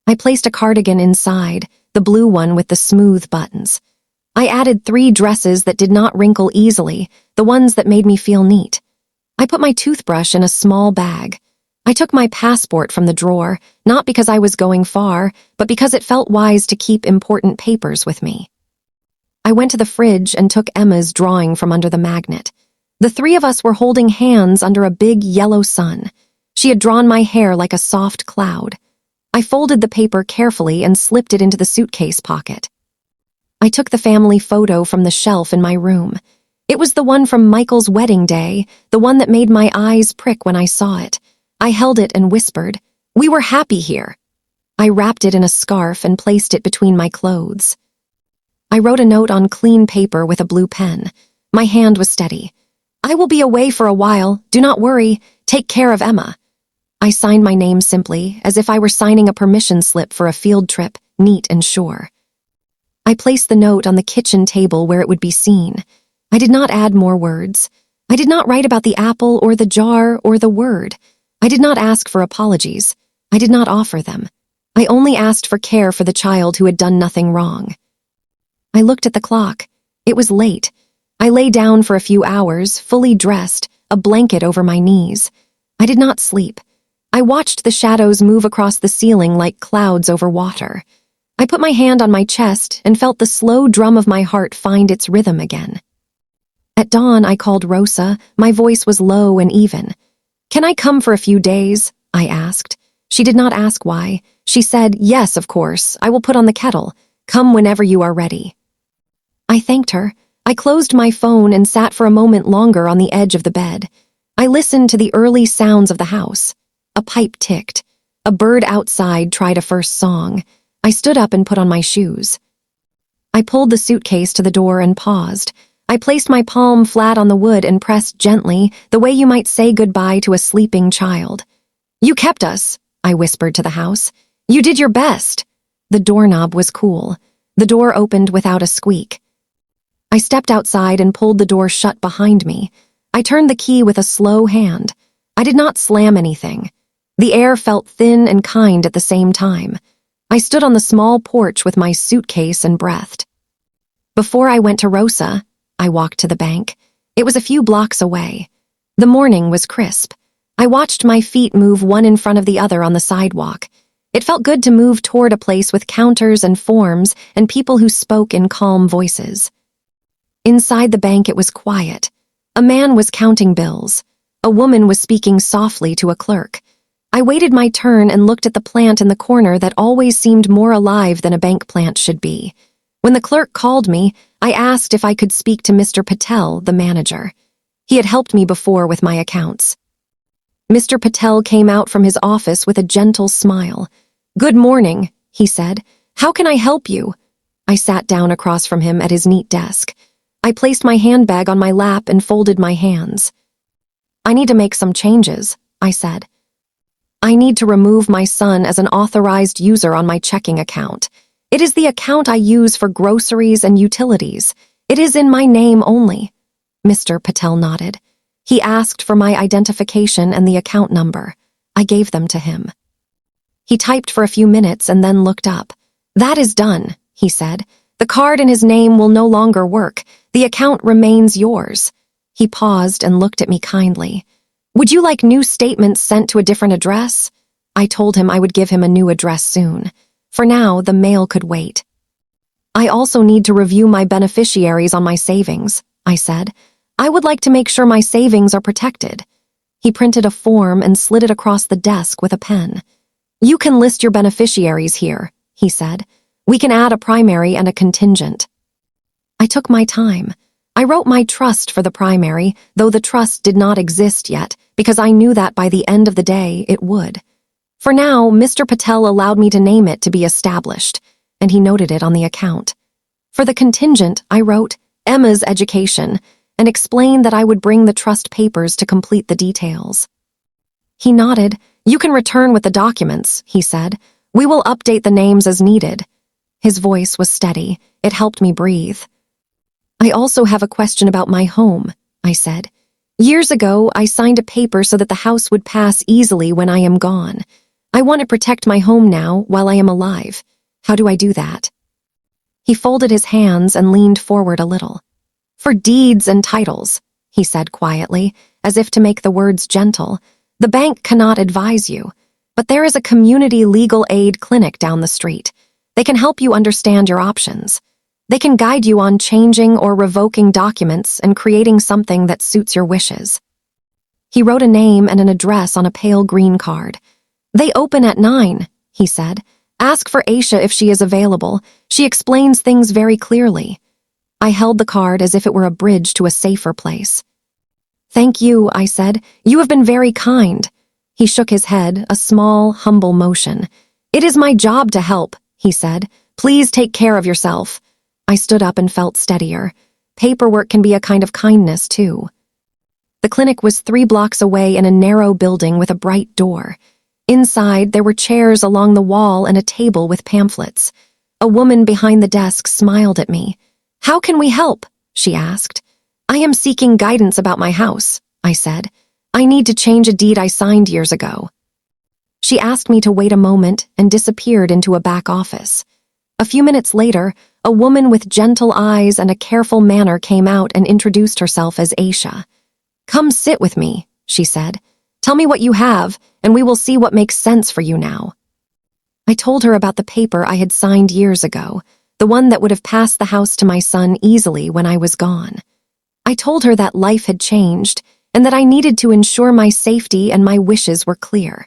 I placed a cardigan inside, the blue one with the smooth buttons. I added 3 dresses that did not wrinkle easily, the ones that made me feel neat. I put my toothbrush in a small bag. I took my passport from the drawer, not because I was going far, but because it felt wise to keep important papers with me. I went to the fridge and took Emma's drawing from under the magnet. The 3 of us were holding hands under a big yellow sun. She had drawn my hair like a soft cloud. I folded the paper carefully and slipped it into the suitcase pocket. I took the family photo from the shelf in my room. It was the one from Michael's wedding day, the one that made my eyes prick when I saw it. I held it and whispered, "We were happy here." I wrapped it in a scarf and placed it between my clothes. I wrote a note on clean paper with a blue pen. My hand was steady. "I will be away for a while. Do not worry. Take care of Emma." I signed my name simply, as if I were signing a permission slip for a field trip, neat and sure. I placed the note on the kitchen table where it would be seen. I did not add more words. I did not write about the apple or the jar or the word. I did not ask for apologies. I did not offer them. I only asked for care for the child who had done nothing wrong. I looked at the clock. It was late. I lay down for a few hours, fully dressed, a blanket over my knees. I did not sleep. I watched the shadows move across the ceiling like clouds over water. I put my hand on my chest and felt the slow drum of my heart find its rhythm again. At dawn, I called Rosa. My voice was low and even. "Can I come for a few days?" I asked. She did not ask why. She said, "Yes, of course. I will put on the kettle. Come whenever you are ready." I thanked her. I closed my phone and sat for a moment longer on the edge of the bed. I listened to the early sounds of the house. A pipe ticked. A bird outside tried a first song. I stood up and put on my shoes. I pulled the suitcase to the door and paused. I placed my palm flat on the wood and pressed gently, the way you might say goodbye to a sleeping child. "You kept us," I whispered to the house. "You did your best." The doorknob was cool. The door opened without a squeak. I stepped outside and pulled the door shut behind me. I turned the key with a slow hand. I did not slam anything. The air felt thin and kind at the same time. I stood on the small porch with my suitcase and breathed. Before I went to Rosa, I walked to the bank. It was a few blocks away. The morning was crisp. I watched my feet move one in front of the other on the sidewalk. It felt good to move toward a place with counters and forms and people who spoke in calm voices. Inside the bank, it was quiet. A man was counting bills. A woman was speaking softly to a clerk. I waited my turn and looked at the plant in the corner that always seemed more alive than a bank plant should be. When the clerk called me, I asked if I could speak to Mr. Patel, the manager. He had helped me before with my accounts. Mr. Patel came out from his office with a gentle smile. "Good morning," he said. "How can I help you?" I sat down across from him at his neat desk. I placed my handbag on my lap and folded my hands. "I need to make some changes," I said. "I need to remove my son as an authorized user on my checking account. It is the account I use for groceries and utilities. It is in my name only." Mr. Patel nodded. He asked for my identification and the account number. I gave them to him. He typed for a few minutes and then looked up. "That is done," he said. "The card in his name will no longer work. The account remains yours." He paused and looked at me kindly. "Would you like new statements sent to a different address?" I told him I would give him a new address soon. For now, the mail could wait. "I also need to review my beneficiaries on my savings," I said. "I would like to make sure my savings are protected." He printed a form and slid it across the desk with a pen. "You can list your beneficiaries here," he said. "We can add a primary and a contingent." I took my time. I wrote my trust for the primary, though the trust did not exist yet, because I knew that by the end of the day it would. For now, Mr. Patel allowed me to name it to be established, and he noted it on the account. For the contingent, I wrote Emma's education and explained that I would bring the trust papers to complete the details. He nodded. "You can return with the documents," he said. "We will update the names as needed." His voice was steady. It helped me breathe. "I also have a question about my home," I said. "Years ago, I signed a paper so that the house would pass easily when I am gone. I want to protect my home now while I am alive. How do I do that?" He folded his hands and leaned forward a little. "For deeds and titles," he said quietly, as if to make the words gentle, "the bank cannot advise you, but there is a community legal aid clinic down the street. They can help you understand your options. They can guide you on changing or revoking documents and creating something that suits your wishes." He wrote a name and an address on a pale green card. "They open at 9, he said. "Ask for Aisha if she is available. She explains things very clearly." I held the card as if it were a bridge to a safer place. "Thank you," I said. "You have been very kind." He shook his head, a small, humble motion. "It is my job to help," he said. "Please take care of yourself." I stood up and felt steadier. Paperwork can be a kind of kindness, too. The clinic was 3 blocks away in a narrow building with a bright door. Inside, there were chairs along the wall and a table with pamphlets. A woman behind the desk smiled at me. "How can we help?" she asked. "I am seeking guidance about my house," I said. "I need to change a deed I signed years ago." She asked me to wait a moment and disappeared into a back office. A few minutes later, a woman with gentle eyes and a careful manner came out and introduced herself as Aisha. "Come sit with me," she said. "Tell me what you have, and we will see what makes sense for you now." I told her about the paper I had signed years ago, the one that would have passed the house to my son easily when I was gone. I told her that life had changed and that I needed to ensure my safety and my wishes were clear.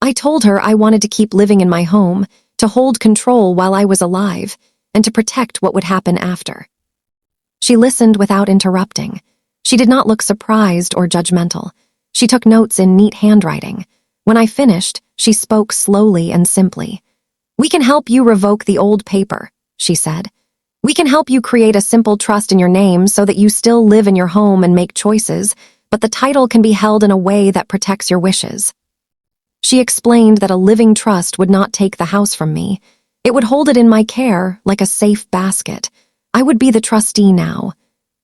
I told her I wanted to keep living in my home, to hold control while I was alive, and to protect what would happen after. She listened without interrupting. She did not look surprised or judgmental. She took notes in neat handwriting. When I finished, she spoke slowly and simply. "We can help you revoke the old paper," she said. "We can help you create a simple trust in your name so that you still live in your home and make choices, but the title can be held in a way that protects your wishes." She explained that a living trust would not take the house from me. It would hold it in my care, like a safe basket. I would be the trustee now.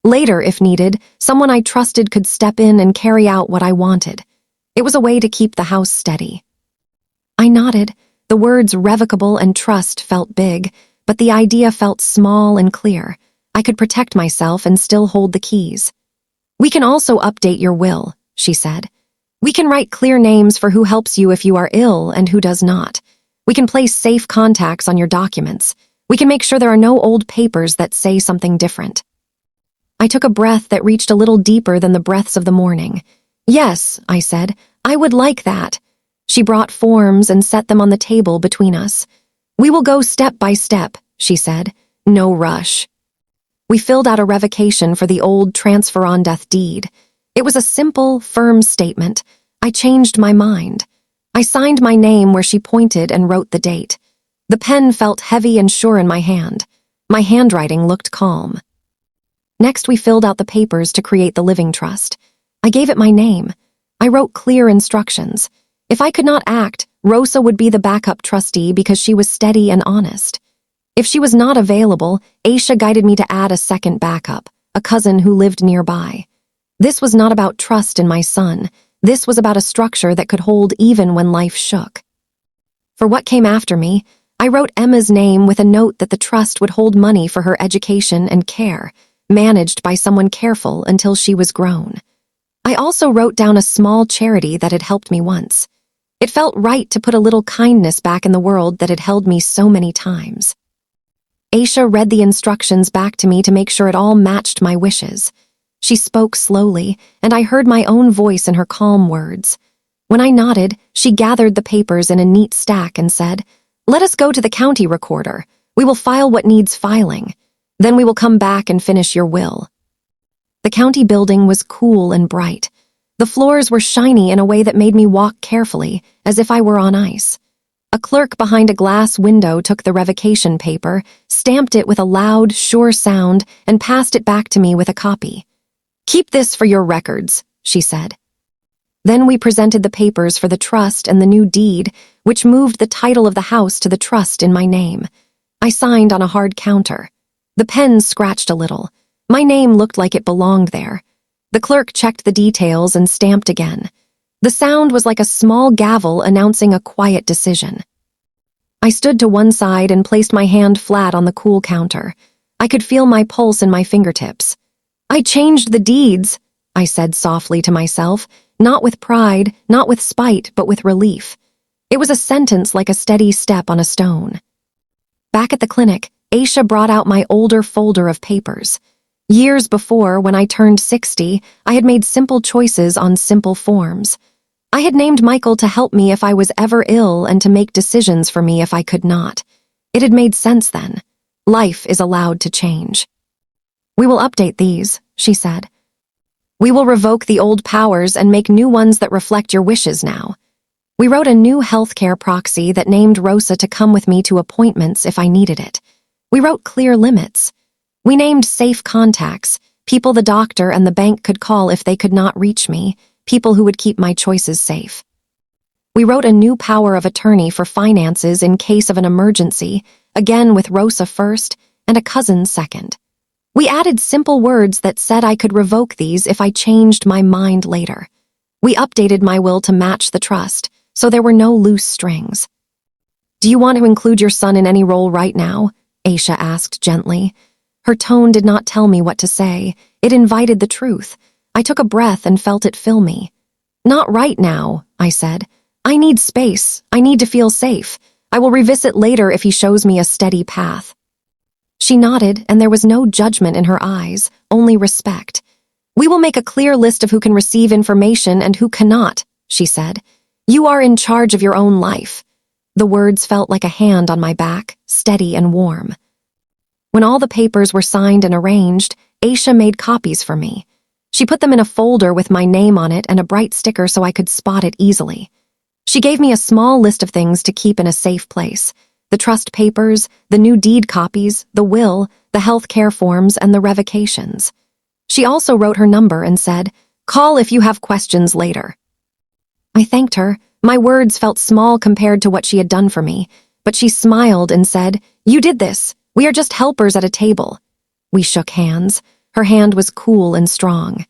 Later, if needed, someone I trusted could step in and carry out what I wanted. It was a way to keep the house steady. I nodded. The words revocable and trust felt big, but the idea felt small and clear. I could protect myself and still hold the keys. "We can also update your will," she said. "We can write clear names for who helps you if you are ill and who does not. We can place safe contacts on your documents. We can make sure there are no old papers that say something different." I took a breath that reached a little deeper than the breaths of the morning. "Yes," I said, "I would like that." She brought forms and set them on the table between us. "We will go step by step," she said. "No rush." We filled out a revocation for the old transfer on death deed. It was a simple, firm statement. I changed my mind. I signed my name where she pointed and wrote the date. The pen felt heavy and sure in my hand. My handwriting looked calm. Next, we filled out the papers to create the living trust. I gave it my name. I wrote clear instructions. If I could not act, Rosa would be the backup trustee because she was steady and honest. If she was not available, Aisha guided me to add a second backup, a cousin who lived nearby. This was not about trust in my son. This was about a structure that could hold even when life shook. For what came after me, I wrote Emma's name with a note that the trust would hold money for her education and care, managed by someone careful until she was grown. I also wrote down a small charity that had helped me once. It felt right to put a little kindness back in the world that had held me so many times. Aisha read the instructions back to me to make sure it all matched my wishes. She spoke slowly, and I heard my own voice in her calm words. When I nodded, she gathered the papers in a neat stack and said, "Let us go to the county recorder. We will file what needs filing. Then we will come back and finish your will." The county building was cool and bright. The floors were shiny in a way that made me walk carefully, as if I were on ice. A clerk behind a glass window took the revocation paper, stamped it with a loud, sure sound, and passed it back to me with a copy. "Keep this for your records," she said. Then we presented the papers for the trust and the new deed, which moved the title of the house to the trust in my name. I signed on a hard counter. The pen scratched a little. My name looked like it belonged there. The clerk checked the details and stamped again. The sound was like a small gavel announcing a quiet decision. I stood to one side and placed my hand flat on the cool counter. I could feel my pulse in my fingertips. "I changed the deeds," I said softly to myself, not with pride, not with spite, but with relief. It was a sentence like a steady step on a stone. Back at the clinic, Aisha brought out my older folder of papers. Years before, when I turned 60, I had made simple choices on simple forms. I had named Michael to help me if I was ever ill and to make decisions for me if I could not. It had made sense then. Life is allowed to change. "We will update these," she said. "We will revoke the old powers and make new ones that reflect your wishes now." We wrote a new healthcare proxy that named Rosa to come with me to appointments if I needed it. We wrote clear limits. We named safe contacts, people the doctor and the bank could call if they could not reach me, people who would keep my choices safe. We wrote a new power of attorney for finances in case of an emergency, again with Rosa first and a cousin second. We added simple words that said I could revoke these if I changed my mind later. We updated my will to match the trust, so there were no loose strings. "Do you want to include your son in any role right now?" Aisha asked gently. Her tone did not tell me what to say. It invited the truth. I took a breath and felt it fill me. "Not right now," I said. "I need space. I need to feel safe. I will revisit later if he shows me a steady path." She nodded, and there was no judgment in her eyes, only respect. "We will make a clear list of who can receive information and who cannot," she said. "You are in charge of your own life." The words felt like a hand on my back, steady and warm. When all the papers were signed and arranged, Aisha made copies for me. She put them in a folder with my name on it and a bright sticker so I could spot it easily. She gave me a small list of things to keep in a safe place: the trust papers, the new deed copies, the will, the health care forms, and the revocations. She also wrote her number and said, "Call if you have questions later." I thanked her. My words felt small compared to what she had done for me, but she smiled and said, "You did this. We are just helpers at a table." We shook hands. Her hand was cool and strong.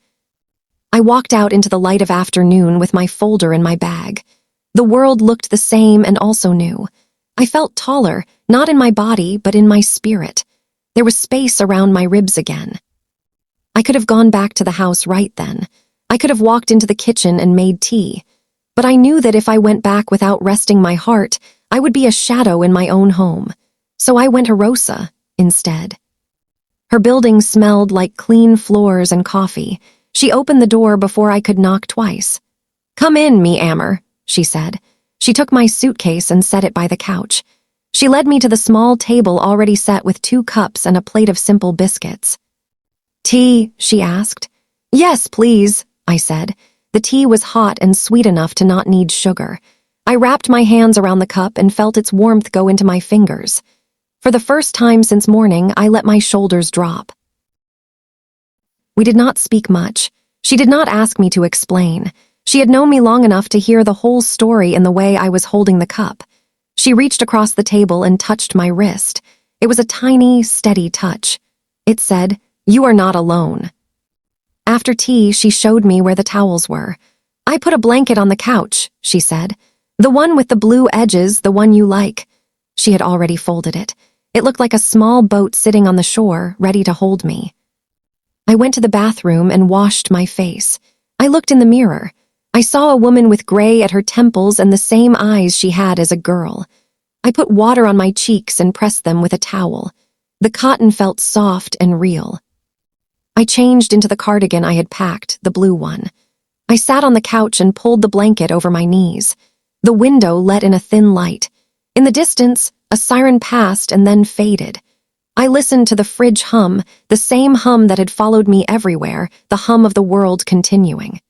I walked out into the light of afternoon with my folder in my bag. The world looked the same and also new. I felt taller, not in my body, but in my spirit. There was space around my ribs again. I could have gone back to the house right then. I could have walked into the kitchen and made tea. But I knew that if I went back without resting my heart, I would be a shadow in my own home. So I went to Rosa instead. Her building smelled like clean floors and coffee. She opened the door before I could knock twice. "Come in, me Ammer," she said. She took my suitcase and set it by the couch. She led me to the small table already set with 2 cups and a plate of simple biscuits. "Tea?" she asked. "Yes, please," I said. The tea was hot and sweet enough to not need sugar. I wrapped my hands around the cup and felt its warmth go into my fingers. For the first time since morning, I let my shoulders drop. We did not speak much. She did not ask me to explain. She had known me long enough to hear the whole story in the way I was holding the cup. She reached across the table and touched my wrist. It was a tiny, steady touch. It said, "You are not alone." After tea, she showed me where the towels were. "I put a blanket on the couch," she said. "The one with the blue edges, the one you like." She had already folded it. It looked like a small boat sitting on the shore, ready to hold me. I went to the bathroom and washed my face. I looked in the mirror. I saw a woman with gray at her temples and the same eyes she had as a girl. I put water on my cheeks and pressed them with a towel. The cotton felt soft and real. I changed into the cardigan I had packed, the blue one. I sat on the couch and pulled the blanket over my knees. The window let in a thin light. In the distance, a siren passed and then faded. I listened to the fridge hum, the same hum that had followed me everywhere, the hum of the world continuing.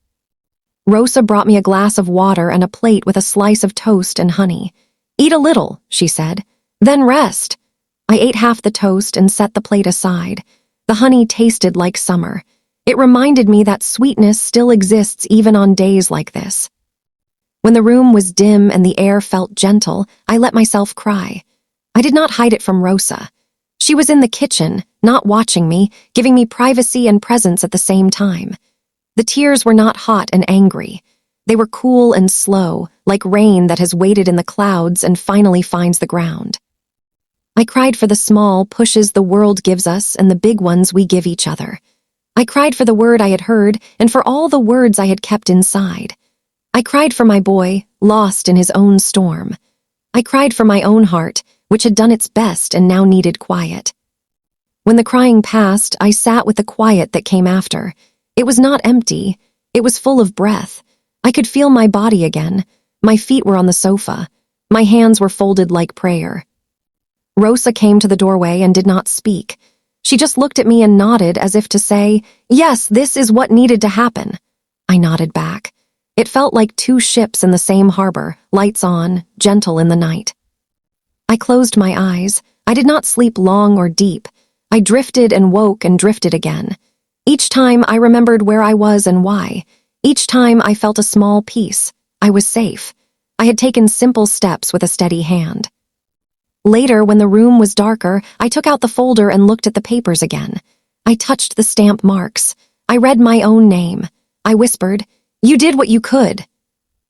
Rosa brought me a glass of water and a plate with a slice of toast and honey. "Eat a little," she said. "Then rest." I ate half the toast and set the plate aside. The honey tasted like summer. It reminded me that sweetness still exists even on days like this. When the room was dim and the air felt gentle, I let myself cry. I did not hide it from Rosa. She was in the kitchen, not watching me, giving me privacy and presence at the same time. The tears were not hot and angry. They were cool and slow, like rain that has waited in the clouds and finally finds the ground. I cried for the small pushes the world gives us and the big ones we give each other. I cried for the word I had heard and for all the words I had kept inside. I cried for my boy, lost in his own storm. I cried for my own heart, which had done its best and now needed quiet. When the crying passed, I sat with the quiet that came after. It was not empty. It was full of breath. I could feel my body again. My feet were on the sofa. My hands were folded like prayer. Rosa came to the doorway and did not speak. She just looked at me and nodded as if to say, "Yes, this is what needed to happen." I nodded back. It felt like 2 ships in the same harbor, lights on, gentle in the night. I closed my eyes. I did not sleep long or deep. I drifted and woke and drifted again. Each time I remembered where I was and why. Each time I felt a small peace. I was safe. I had taken simple steps with a steady hand. Later, when the room was darker, I took out the folder and looked at the papers again. I touched the stamp marks. I read my own name. I whispered, "You did what you could."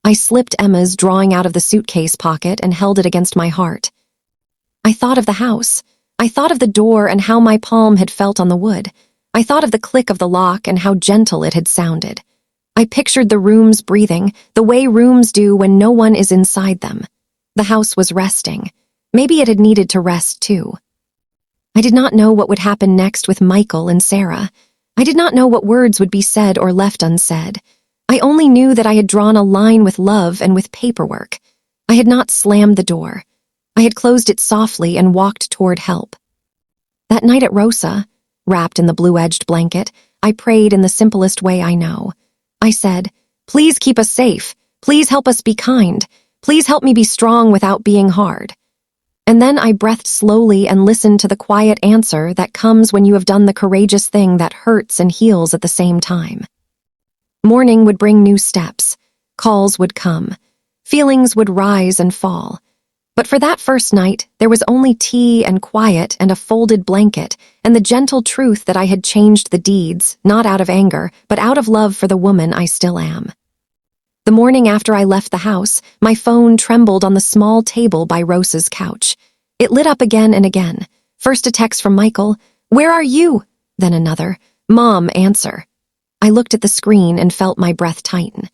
I slipped Emma's drawing out of the suitcase pocket and held it against my heart. I thought of the house. I thought of the door and how my palm had felt on the wood. I thought of the click of the lock and how gentle it had sounded. I pictured the rooms breathing, the way rooms do when no one is inside them. The house was resting. Maybe it had needed to rest too. I did not know what would happen next with Michael and Sarah. I did not know what words would be said or left unsaid. I only knew that I had drawn a line with love and with paperwork. I had not slammed the door. I had closed it softly and walked toward help. That night at Rosa, wrapped in the blue-edged blanket, I prayed in the simplest way I know. I said, "Please keep us safe. Please help us be kind. Please help me be strong without being hard." And then I breathed slowly and listened to the quiet answer that comes when you have done the courageous thing that hurts and heals at the same time. Morning would bring new steps. Calls would come. Feelings would rise and fall. But for that first night, there was only tea and quiet and a folded blanket and the gentle truth that I had changed the deeds, not out of anger, but out of love for the woman I still am. The morning after I left the house, my phone trembled on the small table by Rosa's couch. It lit up again and again. First a text from Michael, "Where are you?" Then another, "Mom, answer." I looked at the screen and felt my breath tighten.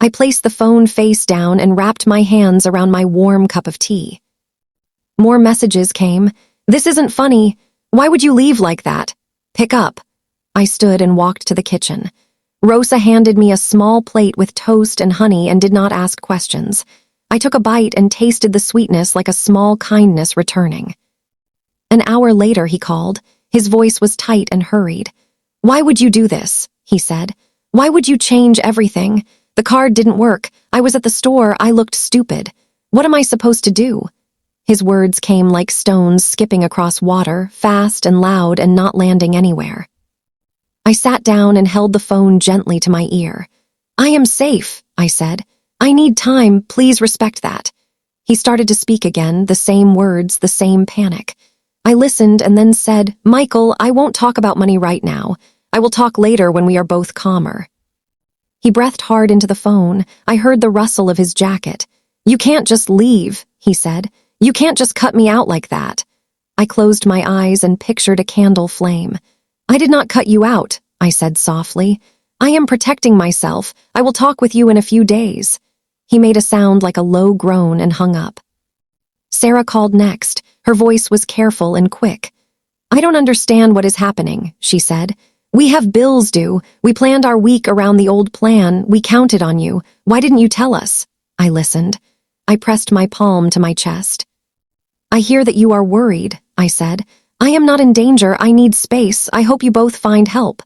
I placed the phone face down and wrapped my hands around my warm cup of tea. More messages came. "This isn't funny. Why would you leave like that? Pick up." I stood and walked to the kitchen. Rosa handed me a small plate with toast and honey and did not ask questions. I took a bite and tasted the sweetness like a small kindness returning. An hour later, he called. His voice was tight and hurried. "Why would you do this?" he said. "Why would you change everything? The card didn't work. I was at the store. I looked stupid. What am I supposed to do?" His words came like stones skipping across water, fast and loud and not landing anywhere. I sat down and held the phone gently to my ear. "I am safe," I said. "I need time. Please respect that." He started to speak again, the same words, the same panic. I listened and then said, "Michael, I won't talk about money right now. I will talk later when we are both calmer." He breathed hard into the phone. I heard the rustle of his jacket. "You can't just leave," he said. "You can't just cut me out like that." I closed my eyes and pictured a candle flame. "I did not cut you out," I said softly. "I am protecting myself. I will talk with you in a few days." He made a sound like a low groan and hung up. Sarah called next. Her voice was careful and quick. "I don't understand what is happening," she said. "We have bills due. We planned our week around the old plan. We counted on you. Why didn't you tell us?" I listened. I pressed my palm to my chest. "I hear that you are worried," I said. "I am not in danger. I need space. I hope you both find help."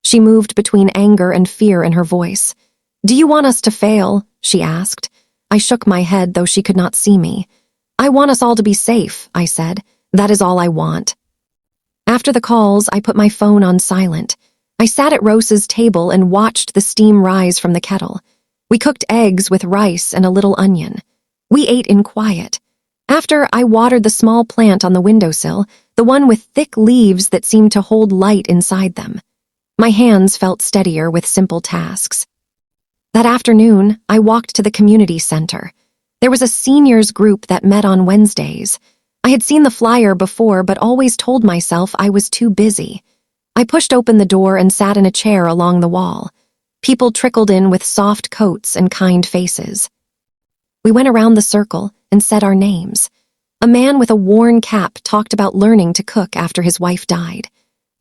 She moved between anger and fear in her voice. "Do you want us to fail?" she asked. I shook my head, though she could not see me. "I want us all to be safe," I said. "That is all I want." After the calls, I put my phone on silent. I sat at Rosa's table and watched the steam rise from the kettle. We cooked eggs with rice and a little onion. We ate in quiet. After, I watered the small plant on the windowsill, the one with thick leaves that seemed to hold light inside them. My hands felt steadier with simple tasks. That afternoon, I walked to the community center. There was a seniors group that met on Wednesdays. I had seen the flyer before, but always told myself I was too busy. I pushed open the door and sat in a chair along the wall. People trickled in with soft coats and kind faces. We went around the circle and said our names. A man with a worn cap talked about learning to cook after his wife died.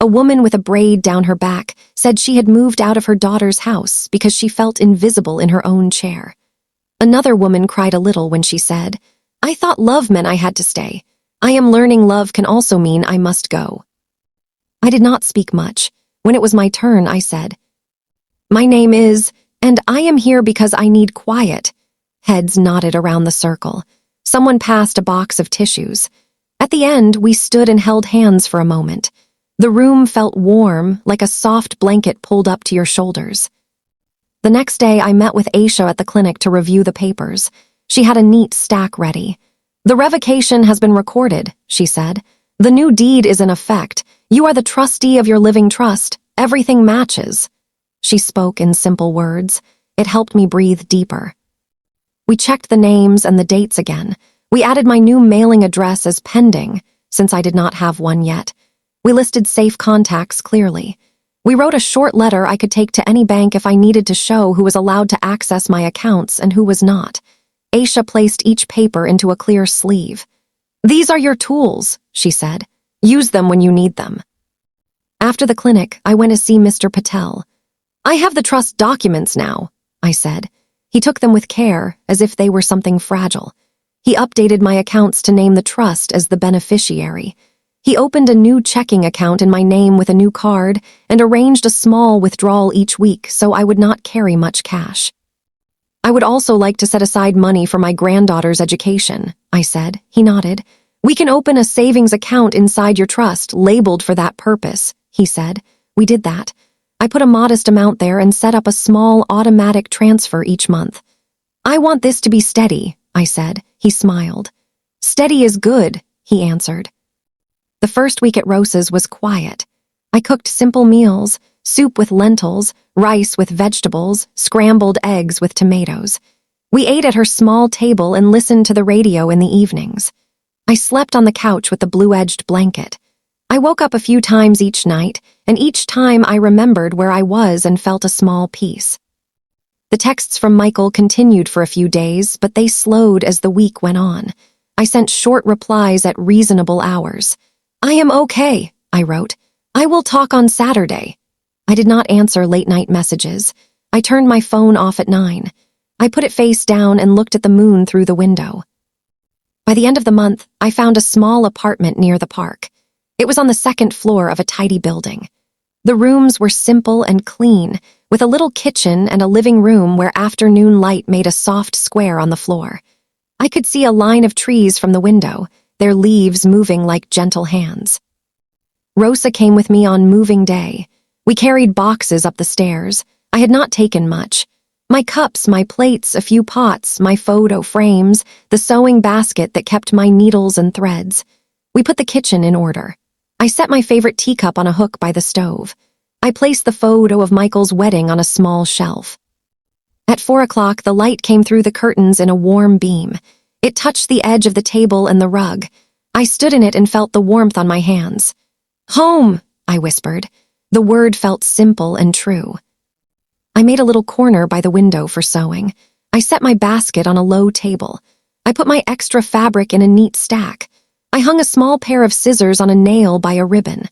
A woman with a braid down her back said she had moved out of her daughter's house because she felt invisible in her own chair. Another woman cried a little when she said, "I thought love meant I had to stay. I am learning love can also mean I must go." I did not speak much. When it was my turn, I said, "My name is, and I am here because I need quiet." Heads nodded around the circle. Someone passed a box of tissues. At the end, we stood and held hands for a moment. The room felt warm, like a soft blanket pulled up to your shoulders. The next day, I met with Aisha at the clinic to review the papers. She had a neat stack ready. "The revocation has been recorded," she said. "The new deed is in effect. You are the trustee of your living trust. Everything matches." She spoke in simple words. It helped me breathe deeper. We checked the names and the dates again. We added my new mailing address as pending, since I did not have one yet. We listed safe contacts clearly. We wrote a short letter I could take to any bank if I needed to show who was allowed to access my accounts and who was not. Aisha placed each paper into a clear sleeve. "These are your tools," she said. "Use them when you need them." After the clinic, I went to see Mr. Patel. "I have the trust documents now," I said. He took them with care, as if they were something fragile. He updated my accounts to name the trust as the beneficiary. He opened a new checking account in my name with a new card and arranged a small withdrawal each week so I would not carry much cash. "I would also like to set aside money for my granddaughter's education," I said. He nodded. "We can open a savings account inside your trust, labeled for that purpose," he said. We did that. I put a modest amount there and set up a small automatic transfer each month. "I want this to be steady," I said. He smiled. "Steady is good," he answered. The first week at Rosa's was quiet. I cooked simple meals, soup with lentils, rice with vegetables, scrambled eggs with tomatoes. We ate at her small table and listened to the radio in the evenings. I slept on the couch with the blue-edged blanket. I woke up a few times each night, and each time I remembered where I was and felt a small peace. The texts from Michael continued for a few days, but they slowed as the week went on. I sent short replies at reasonable hours. "I am okay," I wrote. "I will talk on Saturday." I did not answer late-night messages. I turned my phone off at 9. I put it face down and looked at the moon through the window. By the end of the month, I found a small apartment near the park. It was on the second floor of a tidy building. The rooms were simple and clean, with a little kitchen and a living room where afternoon light made a soft square on the floor. I could see a line of trees from the window, their leaves moving like gentle hands. Rosa came with me on moving day. We carried boxes up the stairs. I had not taken much. My cups, my plates, a few pots, my photo frames, the sewing basket that kept my needles and threads. We put the kitchen in order. I set my favorite teacup on a hook by the stove. I placed the photo of Michael's wedding on a small shelf. At 4 o'clock, the light came through the curtains in a warm beam. It touched the edge of the table and the rug. I stood in it and felt the warmth on my hands. "Home," I whispered. The word felt simple and true. I made a little corner by the window for sewing. I set my basket on a low table. I put my extra fabric in a neat stack. I hung a small pair of scissors on a nail by a ribbon.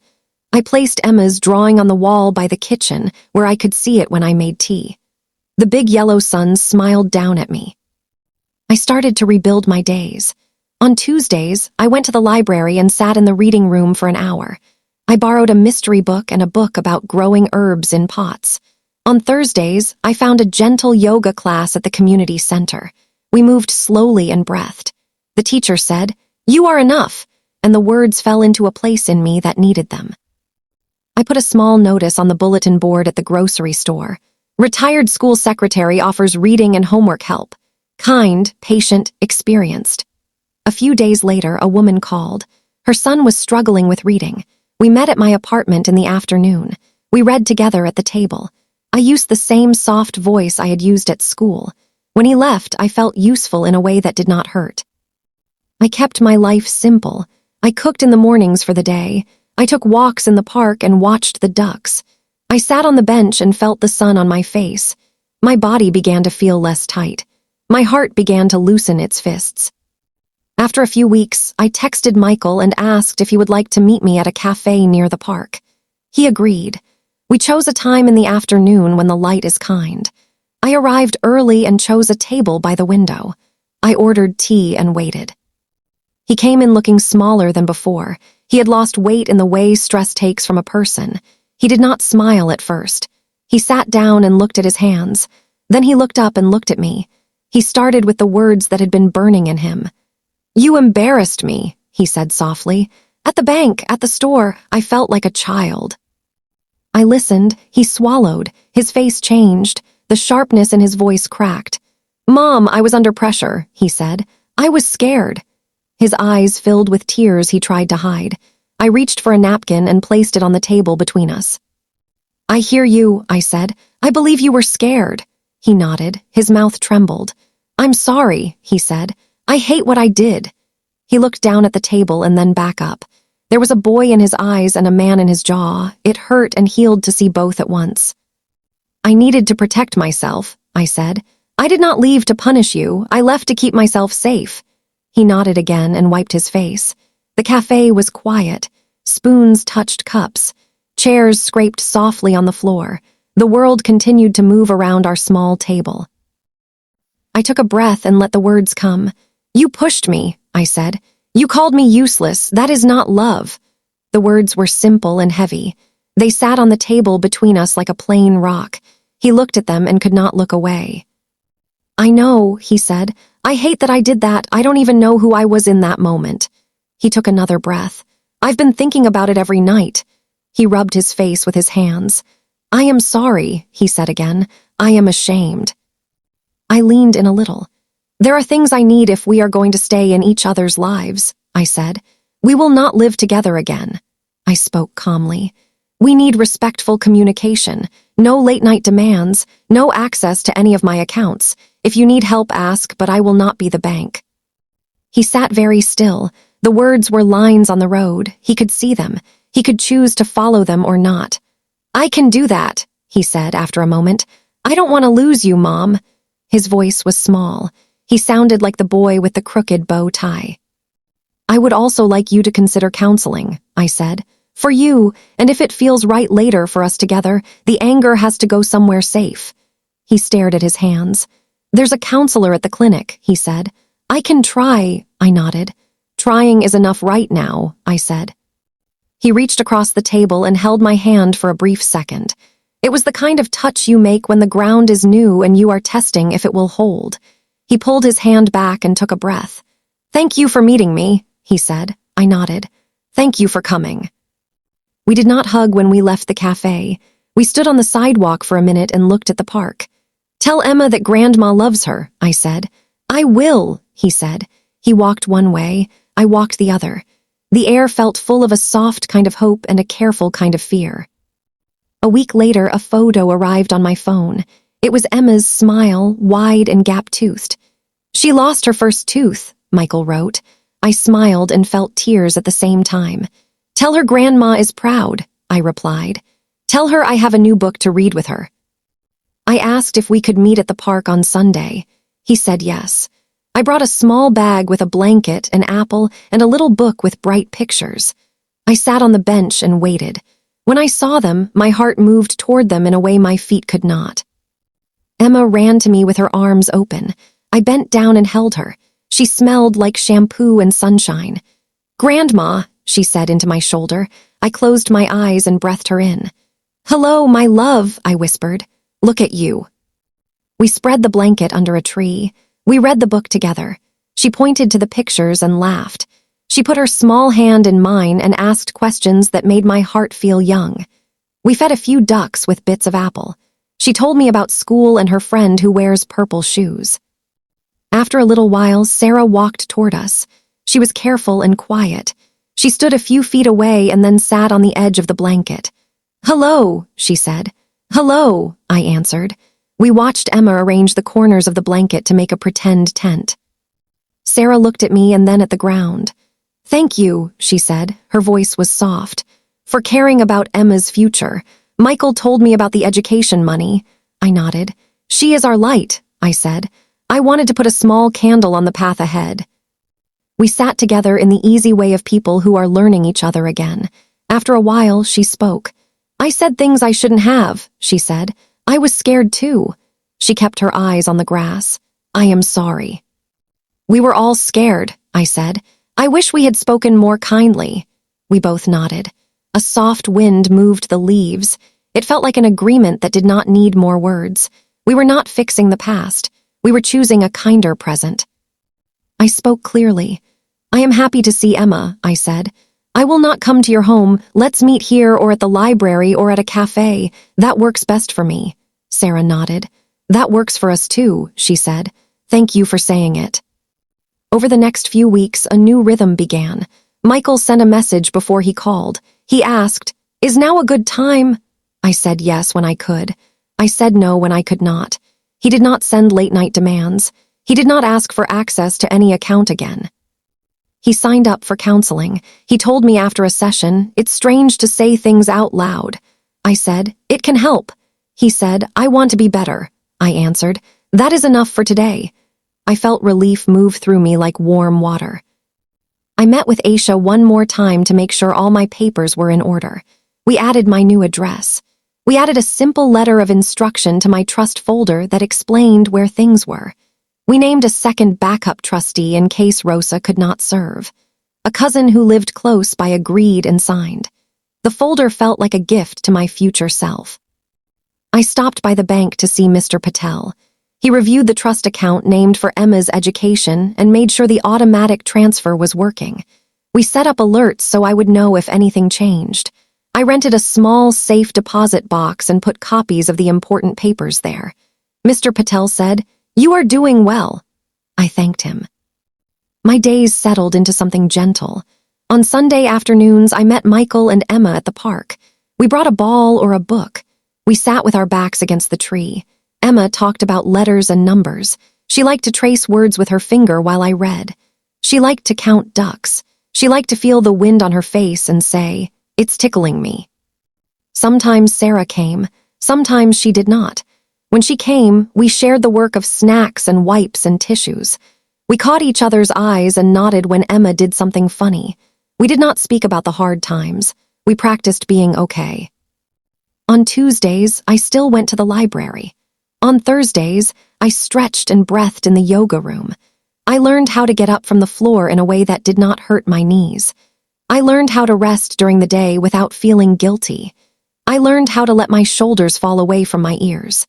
I placed Emma's drawing on the wall by the kitchen, where I could see it when I made tea. The big yellow sun smiled down at me. I started to rebuild my days. On Tuesdays, I went to the library and sat in the reading room for an hour. I borrowed a mystery book and a book about growing herbs in pots. On Thursdays, I found a gentle yoga class at the community center. We moved slowly and breathed. The teacher said, "You are enough," and the words fell into a place in me that needed them. I put a small notice on the bulletin board at the grocery store. "Retired school secretary offers reading and homework help. Kind, patient, experienced." A few days later, a woman called. Her son was struggling with reading. We met at my apartment in the afternoon. We read together at the table. I used the same soft voice I had used at school. When he left, I felt useful in a way that did not hurt. I kept my life simple. I cooked in the mornings for the day. I took walks in the park and watched the ducks. I sat on the bench and felt the sun on my face. My body began to feel less tight. My heart began to loosen its fists. After a few weeks, I texted Michael and asked if he would like to meet me at a cafe near the park. He agreed. We chose a time in the afternoon when the light is kind. I arrived early and chose a table by the window. I ordered tea and waited. He came in looking smaller than before. He had lost weight in the way stress takes from a person. He did not smile at first. He sat down and looked at his hands. Then he looked up and looked at me. He started with the words that had been burning in him. "You embarrassed me," he said softly. "At the bank, at the store, I felt like a child." I listened. He swallowed. His face changed. The sharpness in his voice cracked. "Mom, I was under pressure," he said. "I was scared." His eyes filled with tears he tried to hide. I reached for a napkin and placed it on the table between us. "I hear you," I said. "I believe you were scared." He nodded. His mouth trembled. "I'm sorry," he said. "I hate what I did." He looked down at the table and then back up. There was a boy in his eyes and a man in his jaw. It hurt and healed to see both at once. "I needed to protect myself," I said. "I did not leave to punish you. I left to keep myself safe." He nodded again and wiped his face. The cafe was quiet. Spoons touched cups. Chairs scraped softly on the floor. The world continued to move around our small table. I took a breath and let the words come. "You pushed me," I said. "You called me useless. That is not love." The words were simple and heavy. They sat on the table between us like a plain rock. He looked at them and could not look away. "I know," he said. "I hate that I did that. I don't even know who I was in that moment." He took another breath. "I've been thinking about it every night." He rubbed his face with his hands. "I am sorry," he said again. "I am ashamed." I leaned in a little. "There are things I need if we are going to stay in each other's lives," I said. "We will not live together again." I spoke calmly. "We need respectful communication, no late-night demands, no access to any of my accounts. If you need help, ask, but I will not be the bank." He sat very still. The words were lines on the road. He could see them. He could choose to follow them or not. "I can do that," he said after a moment. "I don't want to lose you, Mom." His voice was small. He sounded like the boy with the crooked bow tie. "I would also like you to consider counseling," I said. "For you, and if it feels right later for us together, the anger has to go somewhere safe." He stared at his hands. "There's a counselor at the clinic," he said. "I can try," I nodded. "Trying is enough right now," I said. He reached across the table and held my hand for a brief second. It was the kind of touch you make when the ground is new and you are testing if it will hold. He pulled his hand back and took a breath. "Thank you for meeting me," he said. I nodded. "Thank you for coming." We did not hug when we left the cafe. We stood on the sidewalk for a minute and looked at the park. "Tell Emma that Grandma loves her," I said. "I will," he said. He walked one way. I walked the other. The air felt full of a soft kind of hope and a careful kind of fear. A week later, a photo arrived on my phone. It was Emma's smile, wide and gap-toothed. "She lost her first tooth," Michael wrote. I smiled and felt tears at the same time. "Tell her Grandma is proud," I replied. "Tell her I have a new book to read with her." I asked if we could meet at the park on Sunday. He said yes. I brought a small bag with a blanket, an apple, and a little book with bright pictures. I sat on the bench and waited. When I saw them, my heart moved toward them in a way my feet could not. Emma ran to me with her arms open. I bent down and held her. She smelled like shampoo and sunshine. "Grandma," she said into my shoulder. I closed my eyes and breathed her in. "Hello, my love," I whispered. "Look at you." We spread the blanket under a tree. We read the book together. She pointed to the pictures and laughed. She put her small hand in mine and asked questions that made my heart feel young. We fed a few ducks with bits of apple. She told me about school and her friend who wears purple shoes. After a little while, Sarah walked toward us. She was careful and quiet. She stood a few feet away and then sat on the edge of the blanket. "Hello," she said. "Hello," I answered. We watched Emma arrange the corners of the blanket to make a pretend tent. Sarah looked at me and then at the ground. "Thank you," she said. Her voice was soft. "For caring about Emma's future. Michael told me about the education money." I nodded. "She is our light," I said. I wanted to put a small candle on the path ahead. We sat together in the easy way of people who are learning each other again. After a while, she spoke. "I said things I shouldn't have," she said. "I was scared too." She kept her eyes on the grass. "I am sorry." "We were all scared," I said. "I wish we had spoken more kindly." We both nodded. A soft wind moved the leaves. It felt like an agreement that did not need more words. We were not fixing the past. We were choosing a kinder present. I spoke clearly. "I am happy to see Emma," I said. "I will not come to your home. Let's meet here or at the library or at a cafe. That works best for me." Sarah nodded. "That works for us too," she said. "Thank you for saying it." Over the next few weeks, a new rhythm began. Michael sent a message before he called. He asked, "Is now a good time?" I said yes when I could. I said no when I could not. He did not send late-night demands. He did not ask for access to any account again. He signed up for counseling. He told me after a session, "It's strange to say things out loud." I said, "It can help." He said, "I want to be better." I answered, "That is enough for today." I felt relief move through me like warm water. I met with Aisha one more time to make sure all my papers were in order. We added my new address. We added a simple letter of instruction to my trust folder that explained where things were. We named a second backup trustee in case Rosa could not serve. A cousin who lived close by agreed and signed. The folder felt like a gift to my future self. I stopped by the bank to see Mr. Patel. He reviewed the trust account named for Emma's education and made sure the automatic transfer was working. We set up alerts so I would know if anything changed. I rented a small, safe deposit box and put copies of the important papers there. Mr. Patel said, "You are doing well." I thanked him. My days settled into something gentle. On Sunday afternoons, I met Michael and Emma at the park. We brought a ball or a book. We sat with our backs against the tree. Emma talked about letters and numbers. She liked to trace words with her finger while I read. She liked to count ducks. She liked to feel the wind on her face and say, "It's tickling me." Sometimes Sarah came. Sometimes she did not. When she came, we shared the work of snacks and wipes and tissues. We caught each other's eyes and nodded when Emma did something funny. We did not speak about the hard times. We practiced being okay. On Tuesdays, I still went to the library. On Thursdays, I stretched and breathed in the yoga room. I learned how to get up from the floor in a way that did not hurt my knees. I learned how to rest during the day without feeling guilty. I learned how to let my shoulders fall away from my ears.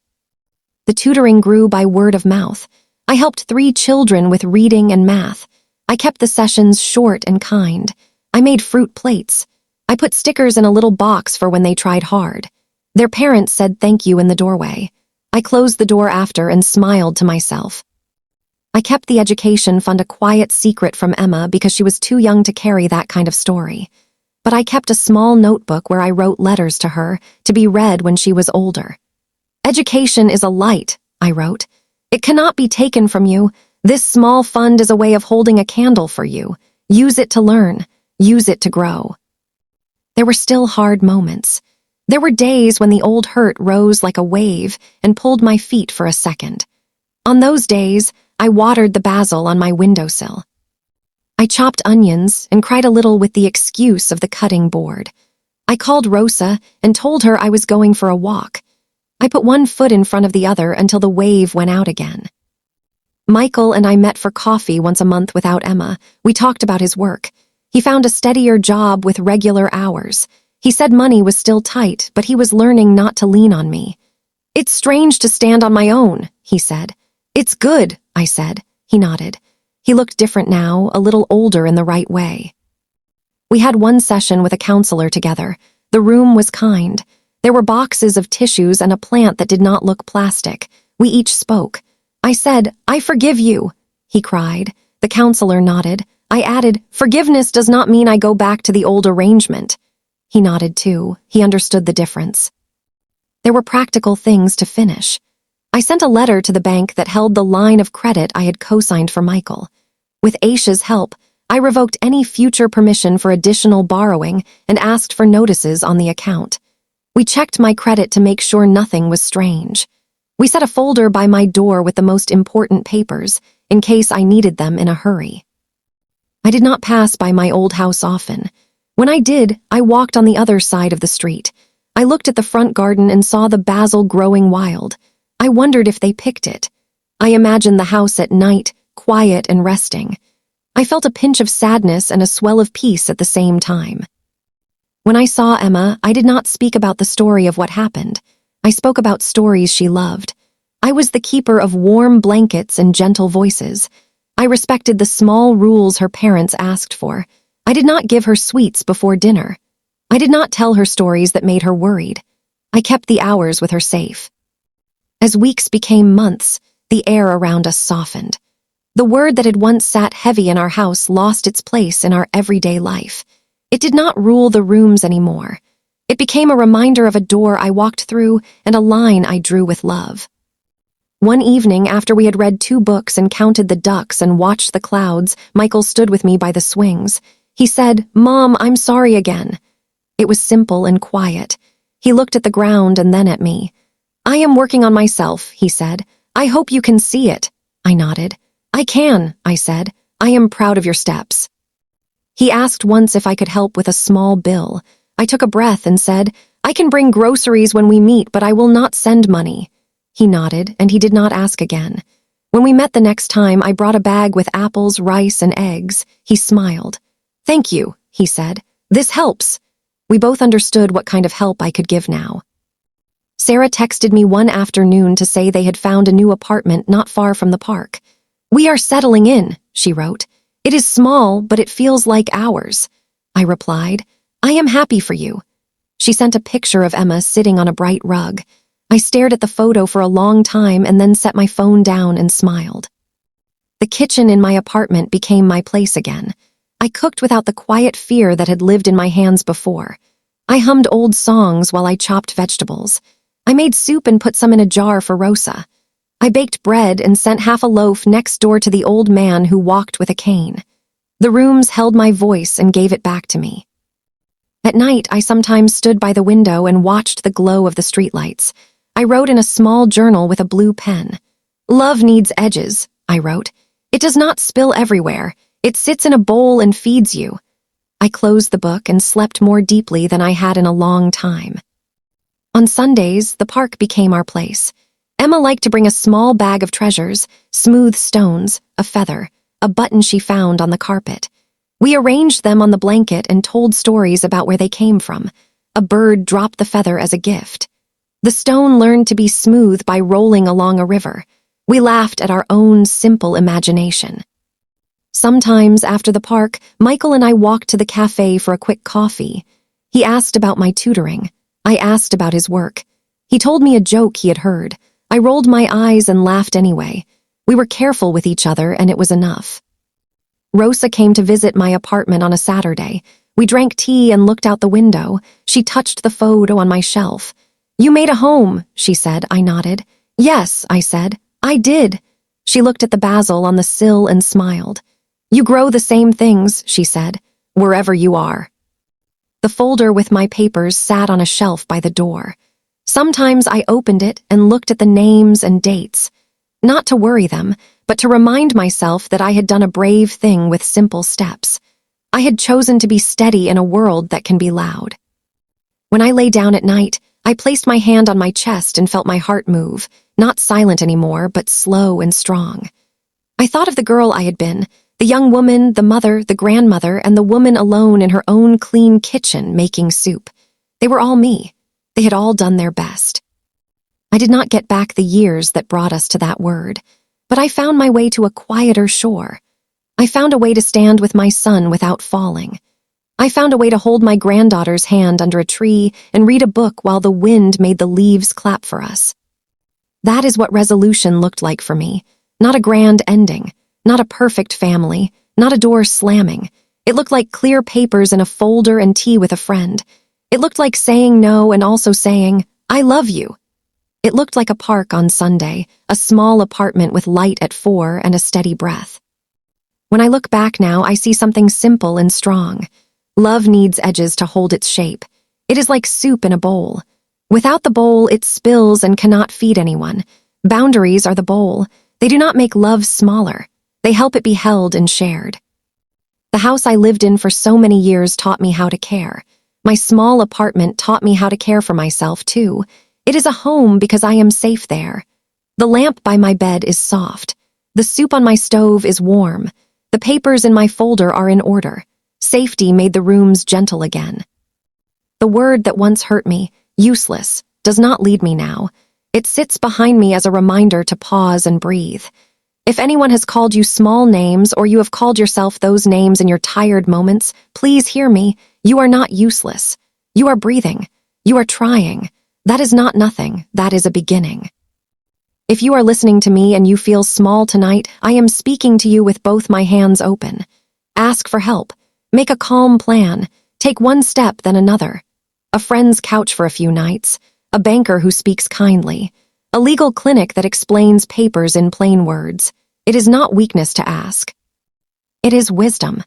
The tutoring grew by word of mouth. I helped 3 children with reading and math. I kept the sessions short and kind. I made fruit plates. I put stickers in a little box for when they tried hard. Their parents said thank you in the doorway. I closed the door after and smiled to myself. I kept the education fund a quiet secret from Emma because she was too young to carry that kind of story. But I kept a small notebook where I wrote letters to her to be read when she was older. "Education is a light," I wrote. "It cannot be taken from you. This small fund is a way of holding a candle for you. Use it to learn. Use it to grow." There were still hard moments. There were days when the old hurt rose like a wave and pulled my feet for a second. On those days, I watered the basil on my windowsill. I chopped onions and cried a little with the excuse of the cutting board. I called Rosa and told her I was going for a walk. I put one foot in front of the other until the wave went out again. Michael and I met for coffee once a month without Emma. We talked about his work. He found a steadier job with regular hours. He said money was still tight, but he was learning not to lean on me. "It's strange to stand on my own," he said. "It's good," I said. He nodded. He looked different now, a little older in the right way. We had one session with a counselor together. The room was kind. There were boxes of tissues and a plant that did not look plastic. We each spoke. I said, "I forgive you." He cried. The counselor nodded. I added, "Forgiveness does not mean I go back to the old arrangement." He nodded too. He understood the difference. There were practical things to finish. I sent a letter to the bank that held the line of credit I had co-signed for Michael. With Aisha's help, I revoked any future permission for additional borrowing and asked for notices on the account. We checked my credit to make sure nothing was strange. We set a folder by my door with the most important papers, in case I needed them in a hurry. I did not pass by my old house often. When I did, I walked on the other side of the street. I looked at the front garden and saw the basil growing wild. I wondered if they picked it. I imagined the house at night, quiet and resting. I felt a pinch of sadness and a swell of peace at the same time. When I saw Emma, I did not speak about the story of what happened. I spoke about stories she loved. I was the keeper of warm blankets and gentle voices. I respected the small rules her parents asked for. I did not give her sweets before dinner. I did not tell her stories that made her worried. I kept the hours with her safe. As weeks became months, the air around us softened. The word that had once sat heavy in our house lost its place in our everyday life. It did not rule the rooms anymore. It became a reminder of a door I walked through and a line I drew with love. One evening, after we had read 2 books and counted the ducks and watched the clouds, Michael stood with me by the swings. He said, "Mom, I'm sorry again." It was simple and quiet. He looked at the ground and then at me. "I am working on myself," he said. "I hope you can see it." I nodded. "I can," I said. "I am proud of your steps." He asked once if I could help with a small bill. I took a breath and said, "I can bring groceries when we meet, but I will not send money." He nodded, and he did not ask again. When we met the next time, I brought a bag with apples, rice, and eggs. He smiled. "Thank you," he said. "This helps." We both understood what kind of help I could give now. Sarah texted me one afternoon to say they had found a new apartment not far from the park. "We are settling in," she wrote. "It is small, but it feels like ours." I replied, "I am happy for you." She sent a picture of Emma sitting on a bright rug. I stared at the photo for a long time and then set my phone down and smiled. The kitchen in my apartment became my place again. I cooked without the quiet fear that had lived in my hands before. I hummed old songs while I chopped vegetables. I made soup and put some in a jar for Rosa. I baked bread and sent half a loaf next door to the old man who walked with a cane. The rooms held my voice and gave it back to me. At night, I sometimes stood by the window and watched the glow of the streetlights. I wrote in a small journal with a blue pen. "Love needs edges," I wrote. "It does not spill everywhere. It sits in a bowl and feeds you." I closed the book and slept more deeply than I had in a long time. On Sundays, the park became our place. Emma liked to bring a small bag of treasures, smooth stones, a feather, a button she found on the carpet. We arranged them on the blanket and told stories about where they came from. A bird dropped the feather as a gift. The stone learned to be smooth by rolling along a river. We laughed at our own simple imagination. Sometimes, after the park, Michael and I walked to the cafe for a quick coffee. He asked about my tutoring. I asked about his work. He told me a joke he had heard. I rolled my eyes and laughed anyway. We were careful with each other, and it was enough. Rosa came to visit my apartment on a Saturday. We drank tea and looked out the window. She touched the photo on my shelf. "You made a home," she said. I nodded. "Yes," I said. "I did." She looked at the basil on the sill and smiled. "You grow the same things," she said, "wherever you are." The folder with my papers sat on a shelf by the door. Sometimes I opened it and looked at the names and dates. Not to worry them, but to remind myself that I had done a brave thing with simple steps. I had chosen to be steady in a world that can be loud. When I lay down at night, I placed my hand on my chest and felt my heart move, not silent anymore, but slow and strong. I thought of the girl I had been, the young woman, the mother, the grandmother, and the woman alone in her own clean kitchen making soup. They were all me. They had all done their best. I did not get back the years that brought us to that word, but I found my way to a quieter shore. I found a way to stand with my son without falling. I found a way to hold my granddaughter's hand under a tree and read a book while the wind made the leaves clap for us. That is what resolution looked like for me. Not a grand ending, not a perfect family, not a door slamming. It looked like clear papers in a folder and tea with a friend. It looked like saying no and also saying, "I love you." It looked like a park on Sunday, a small apartment with light at 4 and a steady breath. When I look back now, I see something simple and strong. Love needs edges to hold its shape. It is like soup in a bowl. Without the bowl, it spills and cannot feed anyone. Boundaries are the bowl. They do not make love smaller. They help it be held and shared. The house I lived in for so many years taught me how to care. My small apartment taught me how to care for myself, too. It is a home because I am safe there. The lamp by my bed is soft. The soup on my stove is warm. The papers in my folder are in order. Safety made the rooms gentle again. The word that once hurt me, useless, does not lead me now. It sits behind me as a reminder to pause and breathe. If anyone has called you small names or you have called yourself those names in your tired moments, please hear me. You are not useless. You are breathing. You are trying. That is not nothing. That is a beginning. If you are listening to me and you feel small tonight, I am speaking to you with both my hands open. Ask for help. Make a calm plan. Take one step, then another. A friend's couch for a few nights. A banker who speaks kindly. A legal clinic that explains papers in plain words. It is not weakness to ask. It is wisdom.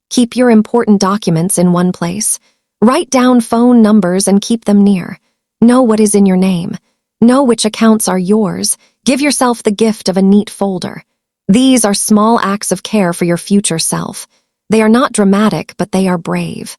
Keep your important documents in one place. Write down phone numbers and keep them near. Know what is in your name. Know which accounts are yours. Give yourself the gift of a neat folder. These are small acts of care for your future self. They are not dramatic, but they are brave.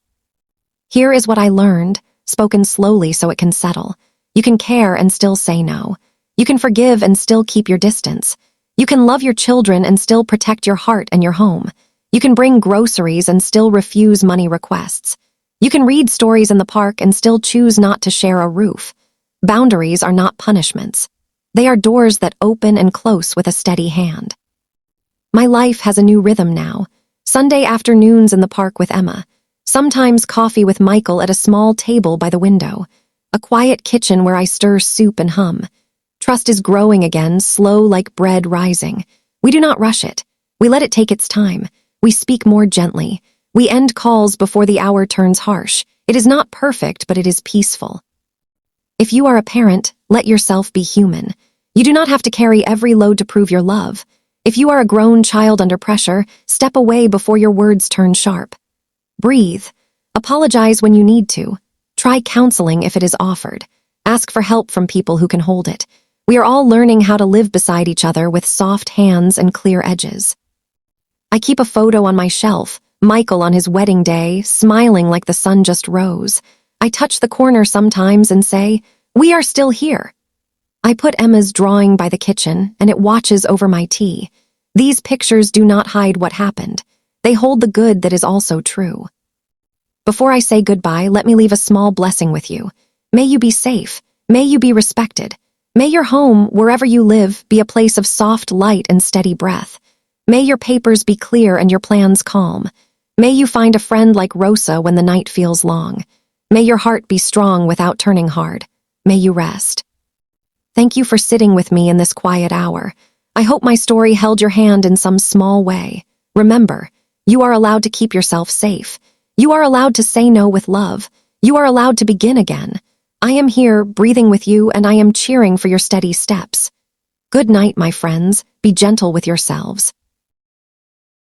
Here is what I learned, spoken slowly so it can settle. You can care and still say no. You can forgive and still keep your distance. You can love your children and still protect your heart and your home. You can bring groceries and still refuse money requests. You can read stories in the park and still choose not to share a roof. Boundaries are not punishments. They are doors that open and close with a steady hand. My life has a new rhythm now. Sunday afternoons in the park with Emma. Sometimes coffee with Michael at a small table by the window. A quiet kitchen where I stir soup and hum. Trust is growing again, slow like bread rising. We do not rush it. We let it take its time. We speak more gently. We end calls before the hour turns harsh. It is not perfect, but it is peaceful. If you are a parent, let yourself be human. You do not have to carry every load to prove your love. If you are a grown child under pressure, step away before your words turn sharp. Breathe. Apologize when you need to. Try counseling if it is offered. Ask for help from people who can hold it. We are all learning how to live beside each other with soft hands and clear edges. I keep a photo on my shelf, Michael on his wedding day, smiling like the sun just rose. I touch the corner sometimes and say, "We are still here." I put Emma's drawing by the kitchen, and it watches over my tea. These pictures do not hide what happened. They hold the good that is also true. Before I say goodbye, let me leave a small blessing with you. May you be safe. May you be respected. May your home, wherever you live, be a place of soft light and steady breath. May your papers be clear and your plans calm. May you find a friend like Rosa when the night feels long. May your heart be strong without turning hard. May you rest. Thank you for sitting with me in this quiet hour. I hope my story held your hand in some small way. Remember, you are allowed to keep yourself safe. You are allowed to say no with love. You are allowed to begin again. I am here, breathing with you, and I am cheering for your steady steps. Good night, my friends. Be gentle with yourselves.